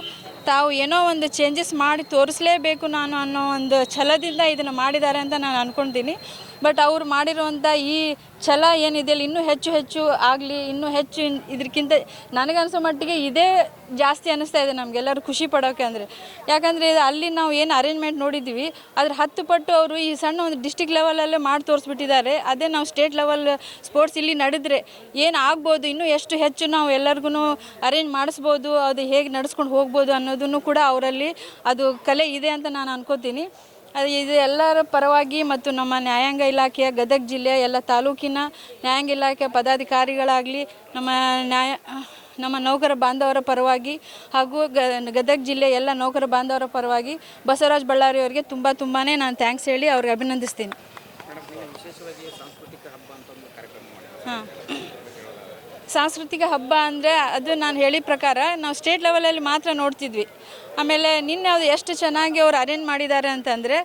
ತಾವು ಏನೋ ಒಂದು ಚೇಂಜಸ್ ಮಾಡಿ ತೋರಿಸಲೇಬೇಕು ನಾನು ಅನ್ನೋ ಒಂದು ಛಲದಿಂದ ಇದನ್ನು ಮಾಡಿದ್ದಾರೆ ಅಂತ ನಾನು ಅಂದ್ಕೊಳ್ತೀನಿ. ಬಟ್ ಅವರು ಮಾಡಿರುವಂಥ ಈ ಛಲ ಏನಿದೆಯಲ್ಲ ಇನ್ನೂ ಹೆಚ್ಚು ಆಗಲಿ, ಇನ್ನೂ ಹೆಚ್ಚು ಇದಕ್ಕಿಂತ ನನಗನ್ಸೋ ಮಟ್ಟಿಗೆ ಇದೇ ಜಾಸ್ತಿ ಅನ್ನಿಸ್ತಾ ಇದೆ ನಮಗೆಲ್ಲರೂ ಖುಷಿ ಪಡೋಕ್ಕೆ. ಅಂದರೆ ಯಾಕಂದರೆ ಅಲ್ಲಿ ನಾವು ಏನು ಅರೇಂಜ್ಮೆಂಟ್ ನೋಡಿದ್ದೀವಿ ಅದ್ರ 10 ಪಟ್ಟು ಅವರು ಈ ಸಣ್ಣ ಒಂದು ಡಿಸ್ಟಿಕ್ ಲೆವೆಲಲ್ಲೇ ಮಾಡಿ ತೋರಿಸ್ಬಿಟ್ಟಿದ್ದಾರೆ. ಅದೇ ನಾವು ಸ್ಟೇಟ್ ಲೆವೆಲ್ ಸ್ಪೋರ್ಟ್ಸ್ ಇಲ್ಲಿ ನಡೆದ್ರೆ ಏನು ಆಗ್ಬೋದು, ಇನ್ನೂ ಎಷ್ಟು ಹೆಚ್ಚು ನಾವು ಎಲ್ಲರಿಗೂ ಅರೇಂಜ್ ಮಾಡಿಸ್ಬೋದು, ಅದು ಹೇಗೆ ನಡೆಸ್ಕೊಂಡು ಹೋಗ್ಬೋದು ಅನ್ನೋದನ್ನು ಕೂಡ ಅವರಲ್ಲಿ ಅದು ಕಲೆ ಇದೆ ಅಂತ ನಾನು ಅನ್ಕೋತೀನಿ. ಇದು ಎಲ್ಲರ ಪರವಾಗಿ ಮತ್ತು ನಮ್ಮ ನ್ಯಾಯಾಂಗ ಇಲಾಖೆಯ ಗದಗ ಜಿಲ್ಲೆಯ ಎಲ್ಲ ತಾಲೂಕಿನ ನ್ಯಾಯಾಂಗ ಇಲಾಖೆಯ ಪದಾಧಿಕಾರಿಗಳಾಗಲಿ, ನಮ್ಮ ನೌಕರ ಬಾಂಧವರ ಪರವಾಗಿ ಹಾಗೂ ಗದಗ ಜಿಲ್ಲೆಯ ಎಲ್ಲ ನೌಕರ ಬಾಂಧವರ ಪರವಾಗಿ ಬಸವರಾಜ ಬಳ್ಳಾರಿ ಅವರಿಗೆ ತುಂಬಾ ನಾನು ಥ್ಯಾಂಕ್ಸ್ ಹೇಳಿ ಅವ್ರಿಗೆ ಅಭಿನಂದಿಸ್ತೀನಿ. ಹಾಂ, ಸಾಂಸ್ಕೃತಿಕ ಹಬ್ಬ ಅಂದರೆ ಅದು ನಾನು ಹೇಳಿದ ಪ್ರಕಾರ ನಾವು ಸ್ಟೇಟ್ ಲೆವೆಲಲ್ಲಿ ಮಾತ್ರ ನೋಡ್ತಿದ್ವಿ. ಆಮೇಲೆ ನಿನ್ನೆ ಅದು ಎಷ್ಟು ಚೆನ್ನಾಗಿ ಅವ್ರು ಅರೇಂಜ್ ಮಾಡಿದ್ದಾರೆ ಅಂತಂದರೆ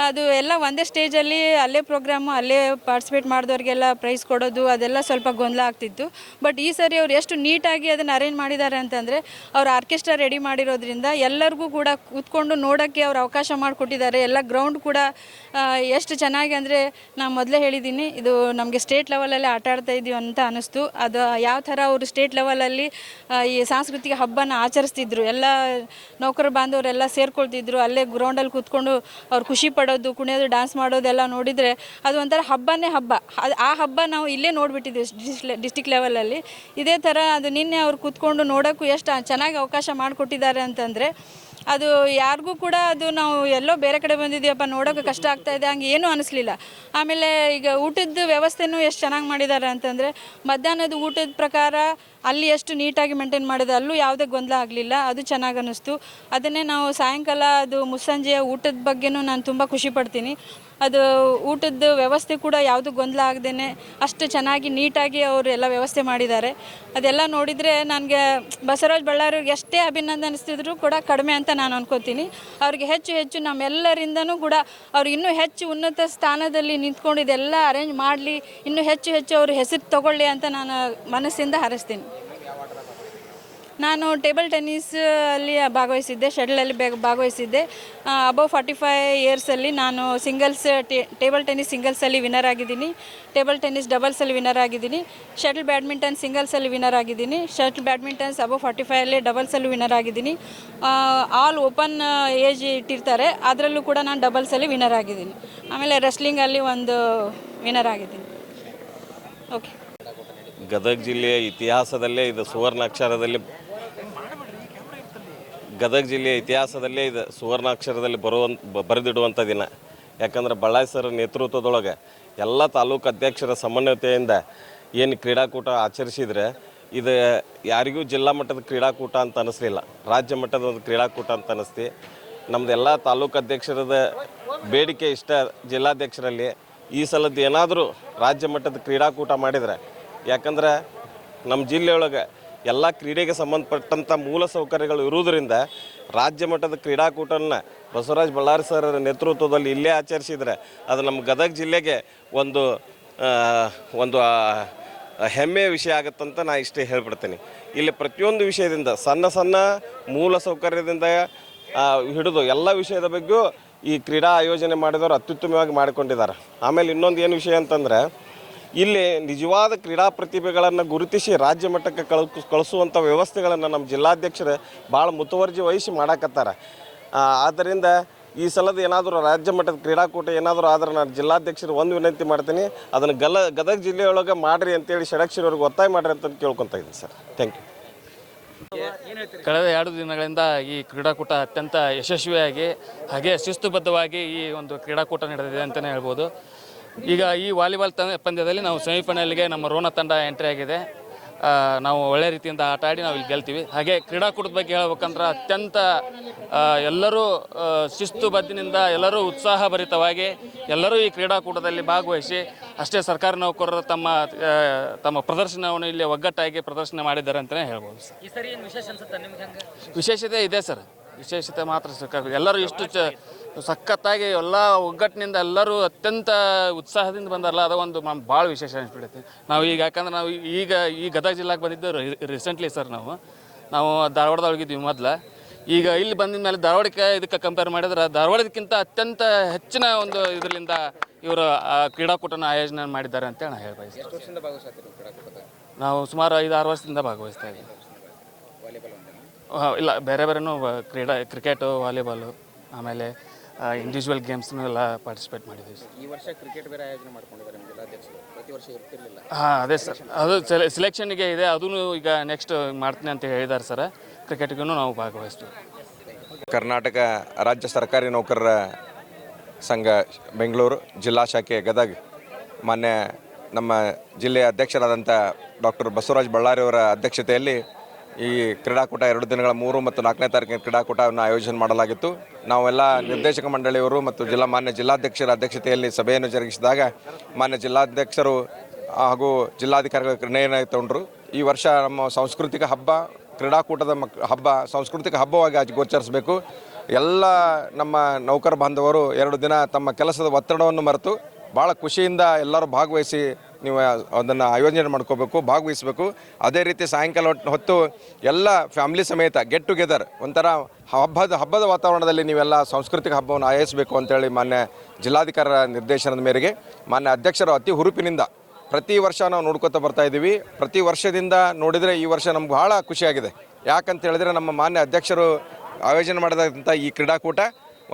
ಅದು ಎಲ್ಲ ಒಂದೇ ಸ್ಟೇಜಲ್ಲಿ ಅಲ್ಲೇ ಪ್ರೋಗ್ರಾಮು ಅಲ್ಲೇ ಪಾರ್ಟಿಸಿಪೇಟ್ ಮಾಡಿದವ್ರಿಗೆಲ್ಲ ಪ್ರೈಸ್ ಕೊಡೋದು ಅದೆಲ್ಲ ಸ್ವಲ್ಪ ಗೊಂದಲ ಆಗ್ತಿತ್ತು. ಬಟ್ ಈ ಸರಿ ಅವ್ರು ಎಷ್ಟು ನೀಟಾಗಿ ಅದನ್ನು ಅರೇಂಜ್ ಮಾಡಿದ್ದಾರೆ ಅಂತಂದರೆ ಅವ್ರು ಆರ್ಕೆಸ್ಟ್ರಾ ರೆಡಿ ಮಾಡಿರೋದ್ರಿಂದ ಎಲ್ಲರಿಗೂ ಕೂಡ ಕೂತ್ಕೊಂಡು ನೋಡೋಕ್ಕೆ ಅವ್ರು ಅವಕಾಶ ಮಾಡಿಕೊಟ್ಟಿದ್ದಾರೆ. ಎಲ್ಲ ಗ್ರೌಂಡ್ ಕೂಡ ಎಷ್ಟು ಚೆನ್ನಾಗಿ ಅಂದರೆ ನಾನು ಮೊದಲೇ ಹೇಳಿದ್ದೀನಿ, ಇದು ನಮಗೆ ಸ್ಟೇಟ್ ಲೆವೆಲಲ್ಲಿ ಆಟ ಆಡ್ತಾ ಇದ್ದೀವಿ ಅಂತ ಅನ್ನಿಸ್ತು. ಅದು ಯಾವ ಥರ ಅವರು ಸ್ಟೇಟ್ ಲೆವೆಲಲ್ಲಿ ಈ ಸಾಂಸ್ಕೃತಿಕ ಹಬ್ಬನ ಆಚರಿಸ್ತಿದ್ರು, ಎಲ್ಲ ನೌಕರ ಬಾಂಧವರೆಲ್ಲ ಸೇರ್ಕೊಳ್ತಿದ್ರು. ಅಲ್ಲೇ ಗ್ರೌಂಡಲ್ಲಿ ಕೂತ್ಕೊಂಡು ಅವ್ರು ಖುಷಿ ಪಡೋದು, ಕುಣಿಯೋದು, ಡ್ಯಾನ್ಸ್ ಮಾಡೋದೆಲ್ಲ ನೋಡಿದರೆ ಅದು ಒಂಥರ ಹಬ್ಬನೇ ಹಬ್ಬ. ಆ ಹಬ್ಬ ನಾವು ಇಲ್ಲೇ ನೋಡಿಬಿಟ್ಟಿದ್ದೀವಿ ಡಿಸ್ಟಿಕ್ ಲೆವೆಲಲ್ಲಿ. ಇದೇ ಥರ ಅದು ನಿನ್ನೆ ಅವ್ರು ಕೂತ್ಕೊಂಡು ನೋಡೋಕ್ಕೂ ಎಷ್ಟು ಚೆನ್ನಾಗಿ ಅವಕಾಶ ಮಾಡಿಕೊಟ್ಟಿದ್ದಾರೆ ಅಂತಂದರೆ ಅದು ಯಾರಿಗೂ ಕೂಡ ಅದು ನಾವು ಎಲ್ಲೋ ಬೇರೆ ಕಡೆ ಬಂದಿದ್ದೀವಪ್ಪ ನೋಡೋಕೆ ಕಷ್ಟ ಆಗ್ತಾಯಿದೆ ಹಂಗೆ ಏನೂ ಅನ್ನಿಸ್ಲಿಲ್ಲ. ಆಮೇಲೆ ಈಗ ಊಟದ ವ್ಯವಸ್ಥೆನೂ ಎಷ್ಟು ಚೆನ್ನಾಗಿ ಮಾಡಿದ್ದಾರೆ ಅಂತಂದರೆ ಮಧ್ಯಾಹ್ನದ ಊಟದ ಪ್ರಕಾರ ಅಲ್ಲಿ ಎಷ್ಟು ನೀಟಾಗಿ ಮೇಂಟೈನ್ ಮಾಡಿದೆ, ಅಲ್ಲೂ ಯಾವುದೇ ಗೊಂದಲ ಆಗಲಿಲ್ಲ. ಅದು ಚೆನ್ನಾಗಿ ಅನ್ನಿಸ್ತು. ಅದನ್ನೇ ನಾವು ಸಾಯಂಕಾಲ ಅದು ಮುಸ್ಸಂಜೆಯ ಊಟದ ಬಗ್ಗೆನೂ ನಾನು ತುಂಬ ಖುಷಿ ಪಡ್ತೀನಿ. ಅದು ಊಟದ ವ್ಯವಸ್ಥೆ ಕೂಡ ಯಾವುದು ಗೊಂದಲ ಆಗದೇ ಅಷ್ಟು ಚೆನ್ನಾಗಿ ನೀಟಾಗಿ ಅವರು ಎಲ್ಲ ವ್ಯವಸ್ಥೆ ಮಾಡಿದ್ದಾರೆ. ಅದೆಲ್ಲ ನೋಡಿದರೆ ನನಗೆ ಬಸವರಾಜ ಬಳ್ಳಾರಿಯವ್ರಿಗೆ ಎಷ್ಟೇ ಅಭಿನಂದನಿಸ್ತಿದ್ರು ಕೂಡ ಕಡಿಮೆ ಅಂತ ನಾನು ಅನ್ಕೋತೀನಿ. ಅವ್ರಿಗೆ ಹೆಚ್ಚು ಹೆಚ್ಚು ನಮ್ಮೆಲ್ಲರಿಂದನೂ ಕೂಡ ಅವ್ರು ಇನ್ನೂ ಹೆಚ್ಚು ಉನ್ನತ ಸ್ಥಾನದಲ್ಲಿ ನಿಂತ್ಕೊಂಡು ಇದೆಲ್ಲ ಅರೇಂಜ್ ಮಾಡಲಿ, ಇನ್ನೂ ಹೆಚ್ಚು ಹೆಚ್ಚು ಅವ್ರ ಹೆಸರು ತಗೊಳ್ಳಿ ಅಂತ ನಾನು ಮನಸ್ಸಿಂದ ಹಾರೈಸ್ತೀನಿ. ನಾನು ಟೇಬಲ್ ಟೆನ್ನಿಸ್ ಅಲ್ಲಿ ಭಾಗವಹಿಸಿದ್ದೆ, ಶಟಲಲ್ಲಿ ಭಾಗವಹಿಸಿದ್ದೆ. ಅಬೌವ್ 45 ಇಯರ್ಸಲ್ಲಿ ನಾನು ಸಿಂಗಲ್ಸ್ ಟೇಬಲ್ ಟೆನ್ನಿಸ್ ಸಿಂಗಲ್ಸಲ್ಲಿ ವಿನ್ನರ್ ಆಗಿದ್ದೀನಿ, ಟೇಬಲ್ ಟೆನ್ನಿಸ್ ಡಬಲ್ಸಲ್ಲಿ ವಿನ್ನರ್ ಆಗಿದ್ದೀನಿ, ಶಟಲ್ ಬ್ಯಾಡ್ಮಿಂಟನ್ ಸಿಂಗಲ್ಸಲ್ಲಿ ವಿನ್ನರ್ ಆಗಿದ್ದೀನಿ, ಶಟಲ್ ಬ್ಯಾಡ್ಮಿಂಟನ್ಸ್ ಅಬೌವ್ 45 ಡಬಲ್ಸಲ್ಲೂ ವಿನ್ನರ್ ಆಗಿದ್ದೀನಿ. ಆಲ್ ಓಪನ್ ಏಜ್ ಇಟ್ಟಿರ್ತಾರೆ, ಅದರಲ್ಲೂ ಕೂಡ ನಾನು ಡಬಲ್ಸಲ್ಲಿ ವಿನ್ನರ್ ಆಗಿದ್ದೀನಿ. ಆಮೇಲೆ ರೆಸ್ಲಿಂಗಲ್ಲಿ ಒಂದು ವಿನ್ನರ್ ಆಗಿದ್ದೀನಿ. ಓಕೆ. ಗದಗ ಜಿಲ್ಲೆಯ ಇತಿಹಾಸದಲ್ಲೇ ಇದು ಸುವರ್ಣಾಕ್ಷರದಲ್ಲಿ ಇದು ಸುವರ್ಣಾಕ್ಷರದಲ್ಲಿ ಬರೆದಿಡುವಂಥ ದಿನ. ಯಾಕಂದ್ರೆ ಬಳ್ಳಾರಿ ಸರ್ ನೇತೃತ್ವದೊಳಗೆ ಎಲ್ಲ ತಾಲೂಕು ಅಧ್ಯಕ್ಷರ ಸಮನ್ವಯತೆಯಿಂದ ಏನು ಕ್ರೀಡಾಕೂಟ ಆಚರಿಸಿದರೆ ಇದು ಯಾರಿಗೂ ಜಿಲ್ಲಾ ಮಟ್ಟದ ಕ್ರೀಡಾಕೂಟ ಅಂತ ಅನ್ನಿಸ್ಲಿಲ್ಲ, ರಾಜ್ಯ ಮಟ್ಟದ ಒಂದು ಕ್ರೀಡಾಕೂಟ ಅಂತ ಅನ್ನಿಸ್ತಿ. ನಮ್ಮದೆಲ್ಲ ತಾಲೂಕು ಅಧ್ಯಕ್ಷರದ ಬೇಡಿಕೆ ಇಷ್ಟ, ಜಿಲ್ಲಾಧ್ಯಕ್ಷರಲ್ಲಿ ಈ ಸಲದ್ದು ಏನಾದರೂ ರಾಜ್ಯ ಮಟ್ಟದ ಕ್ರೀಡಾಕೂಟ ಮಾಡಿದರೆ, ಯಾಕಂದ್ರೆ ನಮ್ಮ ಜಿಲ್ಲೆಯೊಳಗೆ ಎಲ್ಲ ಕ್ರೀಡೆಗೆ ಸಂಬಂಧಪಟ್ಟಂಥ ಮೂಲ ಸೌಕರ್ಯಗಳು ಇರುವುದರಿಂದ ರಾಜ್ಯ ಮಟ್ಟದ ಕ್ರೀಡಾಕೂಟವನ್ನು ಬಸವರಾಜ ಬಳ್ಳಾರಿ ಸರ್ ನೇತೃತ್ವದಲ್ಲಿ ಇಲ್ಲೇ ಆಚರಿಸಿದರೆ ಅದು ನಮ್ಮ ಗದಗ ಜಿಲ್ಲೆಗೆ ಒಂದು ಹೆಮ್ಮೆಯ ವಿಷಯ ಆಗುತ್ತಂತ ನಾನು ಇಷ್ಟೇ ಹೇಳ್ಬಿಡ್ತೀನಿ. ಇಲ್ಲಿ ಪ್ರತಿಯೊಂದು ವಿಷಯದಿಂದ ಸಣ್ಣ ಮೂಲ ಸೌಕರ್ಯದಿಂದ ಹಿಡಿದು ಎಲ್ಲ ವಿಷಯದ ಬಗ್ಗೆಯೂ ಈ ಕ್ರೀಡಾ ಆಯೋಜನೆ ಮಾಡಿದವರು ಅತ್ಯುತ್ತಮವಾಗಿ ಮಾಡಿಕೊಂಡಿದ್ದಾರೆ. ಆಮೇಲೆ ಇನ್ನೊಂದು ಏನು ವಿಷಯ ಅಂತಂದರೆ ಇಲ್ಲಿ ನಿಜವಾದ ಕ್ರೀಡಾ ಪ್ರತಿಭೆಗಳನ್ನು ಗುರುತಿಸಿ ರಾಜ್ಯ ಮಟ್ಟಕ್ಕೆ ಕಳಿಸುವಂಥ ವ್ಯವಸ್ಥೆಗಳನ್ನು ನಮ್ಮ ಜಿಲ್ಲಾಧ್ಯಕ್ಷರು ಭಾಳ ಮುತುವರ್ಜಿ ವಹಿಸಿ ಮಾಡಕತ್ತಾರೆ. ಆದ್ದರಿಂದ ಈ ಸಲದ ಏನಾದರೂ ರಾಜ್ಯ ಮಟ್ಟದ ಕ್ರೀಡಾಕೂಟ ಏನಾದರೂ ಆದ್ರೆ ನಾನು ಜಿಲ್ಲಾಧ್ಯಕ್ಷರು ಒಂದು ವಿನಂತಿ ಮಾಡ್ತೀನಿ, ಅದನ್ನು ಗದಗ ಜಿಲ್ಲೆಯೊಳಗೆ ಮಾಡಿರಿ ಅಂತೇಳಿ ಷಡಕ್ಷರವ್ರಿಗೆ ಒತ್ತಾಯ ಮಾಡಿರಿ ಅಂತ ಕೇಳ್ಕೊತಾ ಇದ್ದೀನಿ ಸರ್. Thank you. ಕಳೆದ 2 ದಿನಗಳಿಂದ ಈ ಕ್ರೀಡಾಕೂಟ ಅತ್ಯಂತ ಯಶಸ್ವಿಯಾಗಿ ಹಾಗೆ ಶಿಸ್ತುಬದ್ಧವಾಗಿ ಈ ಒಂದು ಕ್ರೀಡಾಕೂಟ ನಡೆದಿದೆ ಅಂತಲೇ ಹೇಳ್ಬೋದು. ಈಗ ಈ ವಾಲಿಬಾಲ್ ಪಂದ್ಯದಲ್ಲಿ ನಾವು ಸೆಮಿಫೈನಲ್ಗೆ ನಮ್ಮ ರೋಣ ತಂಡ ಎಂಟ್ರಿ ಆಗಿದೆ. ನಾವು ಒಳ್ಳೆ ರೀತಿಯಿಂದ ಆಟ ಆಡಿ ನಾವು ಇಲ್ಲಿ ಗೆಲ್ತೀವಿ. ಹಾಗೆ ಕ್ರೀಡಾಕೂಟದ ಬಗ್ಗೆ ಹೇಳ್ಬೇಕಂದ್ರೆ ಅತ್ಯಂತ ಎಲ್ಲರೂ ಶಿಸ್ತುಬದ್ಧಿನಿಂದ ಎಲ್ಲರೂ ಉತ್ಸಾಹಭರಿತವಾಗಿ ಎಲ್ಲರೂ ಈ ಕ್ರೀಡಾಕೂಟದಲ್ಲಿ ಭಾಗವಹಿಸಿ ಅಷ್ಟೇ ಸರ್ಕಾರಿ ನೌಕರರು ತಮ್ಮ ಪ್ರದರ್ಶನವನ್ನು ಇಲ್ಲಿ ಒಗ್ಗಟ್ಟಾಗಿ ಪ್ರದರ್ಶನ ಮಾಡಿದ್ದಾರೆ ಅಂತಲೇ ಹೇಳ್ಬೋದು ಸರ್. ಈ ಸರಿ ಏನು ವಿಶೇಷ ಅನ್ಸುತ್ತೆ ನಿಮ್ಗೆ? ವಿಶೇಷತೆ ಇದೆ ಸರ್, ವಿಶೇಷತೆ ಮಾತ್ರ ಸಿಕ್ಕಾಗುತ್ತೆ. ಎಲ್ಲರೂ ಇಷ್ಟು ಸಖತ್ತಾಗಿ ಎಲ್ಲ ಒಗ್ಗಟ್ಟಿನಿಂದ ಎಲ್ಲರೂ ಅತ್ಯಂತ ಉತ್ಸಾಹದಿಂದ ಬಂದಾರಲ್ಲ, ಅದು ಒಂದು ಭಾಳ ವಿಶೇಷ ಅನಿಸ್ಬಿಡುತ್ತೆ. ನಾವು ಈಗ ಯಾಕಂದ್ರೆ ನಾವು ಈಗ ಈ ಗದಗ ಜಿಲ್ಲೆಗೆ ಬಂದಿದ್ದು ರೀಸೆಂಟ್ಲಿ ಸರ್. ನಾವು ಧಾರವಾಡದೊಳಗಿದ್ವಿ ಮೊದಲು. ಈಗ ಇಲ್ಲಿ ಬಂದಿದ ಮೇಲೆ ಧಾರವಾಡಕ್ಕೆ ಇದಕ್ಕೆ ಕಂಪೇರ್ ಮಾಡಿದ್ರೆ ಧಾರವಾಡಕ್ಕಿಂತ ಅತ್ಯಂತ ಹೆಚ್ಚಿನ ಒಂದು ಇದರಿಂದ ಇವರು ಕ್ರೀಡಾಕೂಟನ ಆಯೋಜನೆ ಮಾಡಿದ್ದಾರೆ ಅಂತೇಳಿ ನಾನು ಹೇಳ್ಬಯಸ್ತೀನಿ. ಎಷ್ಟು ವರ್ಷದಿಂದ ಭಾಗವಹಿಸ್ತೀರಿ ಕ್ರೀಡಾಕೂಟದಾಗ? ನಾವು ಸುಮಾರು 5-6 ವರ್ಷದಿಂದ ಭಾಗವಹಿಸ್ತಾ ಇದ್ದೀವಿ. ಇಲ್ಲ, ಬೇರೆನೂ ಕ್ರಿಕೆಟು, ವಾಲಿಬಾಲು, ಆಮೇಲೆ ಇಂಡಿವಿಜುವಲ್ ಗೇಮ್ಸ್ನೂ ಎಲ್ಲ ಪಾರ್ಟಿಸಿಪೇಟ್ ಮಾಡಿದ್ದೀವಿ ಸರ್. ಈ ವರ್ಷ ಕ್ರಿಕೆಟ್ ಬೇರೆ ಆಯೋಜನೆ ಮಾಡ್ಕೊಂಡಿದ್ದಾರೆ ನಿಮ್ಮ ಜಿಲ್ಲಾಧ್ಯಕ್ಷರು, ಪ್ರತಿ ವರ್ಷ ಇರ್ತಿರ್ಲಿಲ್ಲ. ಅದೇ ಸರ್, ಅದು ಸೆಲೆಕ್ಷನ್ಗೆ ಇದೆ, ಅದೂ ಈಗ ನೆಕ್ಸ್ಟ್ ಮಾಡ್ತೀನಿ ಅಂತ ಹೇಳಿದ್ದಾರೆ ಸರ್. ಕ್ರಿಕೆಟ್ಗೂ ನಾವು ಭಾಗವಹಿಸ್ತೀವಿ. ಕರ್ನಾಟಕ ರಾಜ್ಯ ಸರ್ಕಾರಿ ನೌಕರರ ಸಂಘ ಬೆಂಗಳೂರು ಜಿಲ್ಲಾ ಶಾಖೆ ಗದಗ ಮಾನ್ಯ ನಮ್ಮ ಜಿಲ್ಲೆಯ ಅಧ್ಯಕ್ಷರಾದಂಥ ಡಾಕ್ಟರ್ ಬಸವರಾಜ ಬಳ್ಳಾರಿಯವರ ಅಧ್ಯಕ್ಷತೆಯಲ್ಲಿ ಈ ಕ್ರೀಡಾಕೂಟ 2 ದಿನಗಳ 3 ಮತ್ತು 4ನೇ ತಾರೀಕಿನ ಕ್ರೀಡಾಕೂಟವನ್ನು ಆಯೋಜನೆ ಮಾಡಲಾಗಿತ್ತು. ನಾವೆಲ್ಲ ನಿರ್ದೇಶಕ ಮಂಡಳಿಯವರು ಮತ್ತು ಮಾನ್ಯ ಜಿಲ್ಲಾಧ್ಯಕ್ಷರ ಅಧ್ಯಕ್ಷತೆಯಲ್ಲಿ ಸಭೆಯನ್ನು ಜರುಗಿಸಿದಾಗ ಮಾನ್ಯ ಜಿಲ್ಲಾಧ್ಯಕ್ಷರು ಹಾಗೂ ಜಿಲ್ಲಾಧಿಕಾರಿಗಳ ನಿರ್ಣಯ ತಗೊಂಡ್ರು. ಈ ವರ್ಷ ನಮ್ಮ ಸಾಂಸ್ಕೃತಿಕ ಹಬ್ಬ ಕ್ರೀಡಾಕೂಟದ ಹಬ್ಬ ಸಾಂಸ್ಕೃತಿಕ ಹಬ್ಬವಾಗಿ ಗೋಚರಿಸಬೇಕು. ಎಲ್ಲ ನಮ್ಮ ನೌಕರ ಬಾಂಧವರು 2 ದಿನ ತಮ್ಮ ಕೆಲಸದ ಒತ್ತಡವನ್ನು ಮರೆತು ಭಾಳ ಖುಷಿಯಿಂದ ಎಲ್ಲರೂ ಭಾಗವಹಿಸಿ ನೀವು ಅದನ್ನು ಆಯೋಜನೆ ಮಾಡ್ಕೋಬೇಕು, ಭಾಗವಹಿಸಬೇಕು. ಅದೇ ರೀತಿ ಸಾಯಂಕಾಲ ಹೊತ್ತು ಎಲ್ಲ ಫ್ಯಾಮಿಲಿ ಸಮೇತ ಗೆಟ್ ಟುಗೆದರ್ ಒಂಥರ ಹಬ್ಬದ ವಾತಾವರಣದಲ್ಲಿ ನೀವೆಲ್ಲ ಸಾಂಸ್ಕೃತಿಕ ಹಬ್ಬವನ್ನು ಆಯೋಜಿಸಬೇಕು ಅಂತೇಳಿ ಮಾನ್ಯ ಜಿಲ್ಲಾಧಿಕಾರಿಗಳ ನಿರ್ದೇಶನದ ಮೇರೆಗೆ ಮಾನ್ಯ ಅಧ್ಯಕ್ಷರು ಅತಿ ಹುರುಪಿನಿಂದ ಪ್ರತಿ ವರ್ಷ ನಾವು ನೋಡ್ಕೊತಾ ಬರ್ತಾ ಇದ್ದೀವಿ. ಪ್ರತಿ ವರ್ಷದಿಂದ ನೋಡಿದರೆ ಈ ವರ್ಷ ನಮ್ಗೆ ಭಾಳ ಖುಷಿಯಾಗಿದೆ. ಯಾಕಂತ ಹೇಳಿದ್ರೆ ನಮ್ಮ ಮಾನ್ಯ ಅಧ್ಯಕ್ಷರು ಆಯೋಜನೆ ಮಾಡಿದಂಥ ಈ ಕ್ರೀಡಾಕೂಟ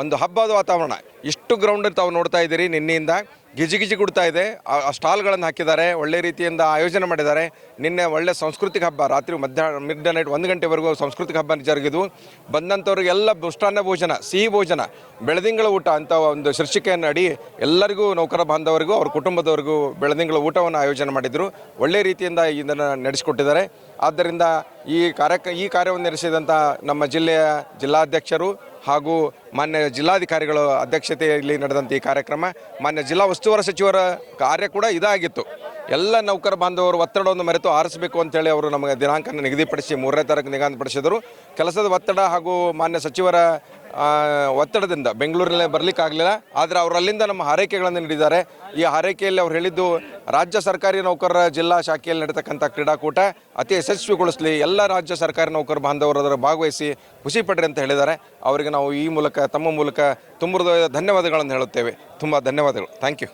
ಒಂದು ಹಬ್ಬದ ವಾತಾವರಣ. ಇಷ್ಟು ಗ್ರೌಂಡ್ ತಾವು ನೋಡ್ತಾ ಇದ್ದೀರಿ, ನಿನ್ನೆಯಿಂದ ಗಿಜಿ ಗುಡ್ತಾ ಇದೆ. ಆ ಸ್ಟಾಲ್ಗಳನ್ನು ಹಾಕಿದ್ದಾರೆ, ಒಳ್ಳೆ ರೀತಿಯಿಂದ ಆಯೋಜನೆ ಮಾಡಿದ್ದಾರೆ. ನಿನ್ನೆ ಒಳ್ಳೆ ಸಾಂಸ್ಕೃತಿಕ ಹಬ್ಬ, ರಾತ್ರಿ ಮಿಡ್ ನೈಟ್ 1 ಗಂಟೆವರೆಗೂ ಸಾಂಸ್ಕೃತಿಕ ಹಬ್ಬ ಜರುಗಿದ್ವು. ಬಂದಂಥವ್ರಿಗೆಲ್ಲ ಮೃಷ್ಟಾನ್ನ ಭೋಜನ, ಸಿಹಿ ಭೋಜನ, ಬೆಳದಿಂಗಳ ಊಟ ಅಂತ ಒಂದು ಶೀರ್ಷಿಕೆಯನ್ನು ಅಡಿ ಎಲ್ಲರಿಗೂ ನೌಕರ ಬಾಂಧವರಿಗೂ ಅವ್ರ ಕುಟುಂಬದವರಿಗೂ ಬೆಳದಿಂಗಳ ಊಟವನ್ನು ಆಯೋಜನೆ ಮಾಡಿದರು. ಒಳ್ಳೆ ರೀತಿಯಿಂದ ಇದನ್ನು ನಡೆಸಿಕೊಟ್ಟಿದ್ದಾರೆ. ಆದ್ದರಿಂದ ಈ ಕಾರ್ಯವನ್ನು ನಡೆಸಿದಂಥ ನಮ್ಮ ಜಿಲ್ಲೆಯ ಜಿಲ್ಲಾಧ್ಯಕ್ಷರು ಹಾಗೂ ಮಾನ್ಯ ಜಿಲ್ಲಾಧಿಕಾರಿಗಳ ಅಧ್ಯಕ್ಷತೆಯಲ್ಲಿ ನಡೆದಂಥ ಈ ಕಾರ್ಯಕ್ರಮ, ಮಾನ್ಯ ಜಿಲ್ಲಾ ಉಸ್ತುವಾರಿ ಸಚಿವರ ಕಾರ್ಯ ಕೂಡ ಇದಾಗಿತ್ತು. ಎಲ್ಲ ನೌಕರ ಬಾಂಧವರು ಒತ್ತಡವನ್ನು ಮರೆತು ಆರಿಸಬೇಕು ಅಂತೇಳಿ ಅವರು ನಮಗೆ ದಿನಾಂಕ ನಿಗದಿಪಡಿಸಿ 3ನೇ ತಾರೀಕು ನಿಗದಿಪಡಿಸಿದರು. ಕೆಲಸದ ಒತ್ತಡ ಹಾಗೂ ಮಾನ್ಯ ಸಚಿವರ ಒತ್ತಡದಿಂದ ಬೆಂಗಳೂರಿನಲ್ಲಿ ಬರಲಿಕ್ಕಾಗಲಿಲ್ಲ. ಆದರೆ ಅವರು ಅಲ್ಲಿಂದ ನಮ್ಮ ಹಾರೈಕೆಗಳನ್ನು ನೀಡಿದ್ದಾರೆ. ಈ ಹಾರೈಕೆಯಲ್ಲಿ ಅವ್ರು ಹೇಳಿದ್ದು ರಾಜ್ಯ ಸರ್ಕಾರಿ ನೌಕರರ ಜಿಲ್ಲಾ ಶಾಖೆಯಲ್ಲಿ ನಡೀತಕ್ಕಂಥ ಕ್ರೀಡಾಕೂಟ ಅತಿ ಯಶಸ್ವಿಗೊಳಿಸಲಿ, ಎಲ್ಲ ರಾಜ್ಯ ಸರ್ಕಾರಿ ನೌಕರ ಬಾಂಧವರು ಅದರ ಭಾಗವಹಿಸಿ ಖುಷಿಪಡ್ರಿ ಅಂತ ಹೇಳಿದ್ದಾರೆ. ಅವರಿಗೆ ನಾವು ಈ ಮೂಲಕ ತಮ್ಮ ಮೂಲಕ ತುಂಬ ಧನ್ಯವಾದಗಳನ್ನು ಹೇಳುತ್ತೇವೆ. ತುಂಬ ಧನ್ಯವಾದಗಳು. Thank you.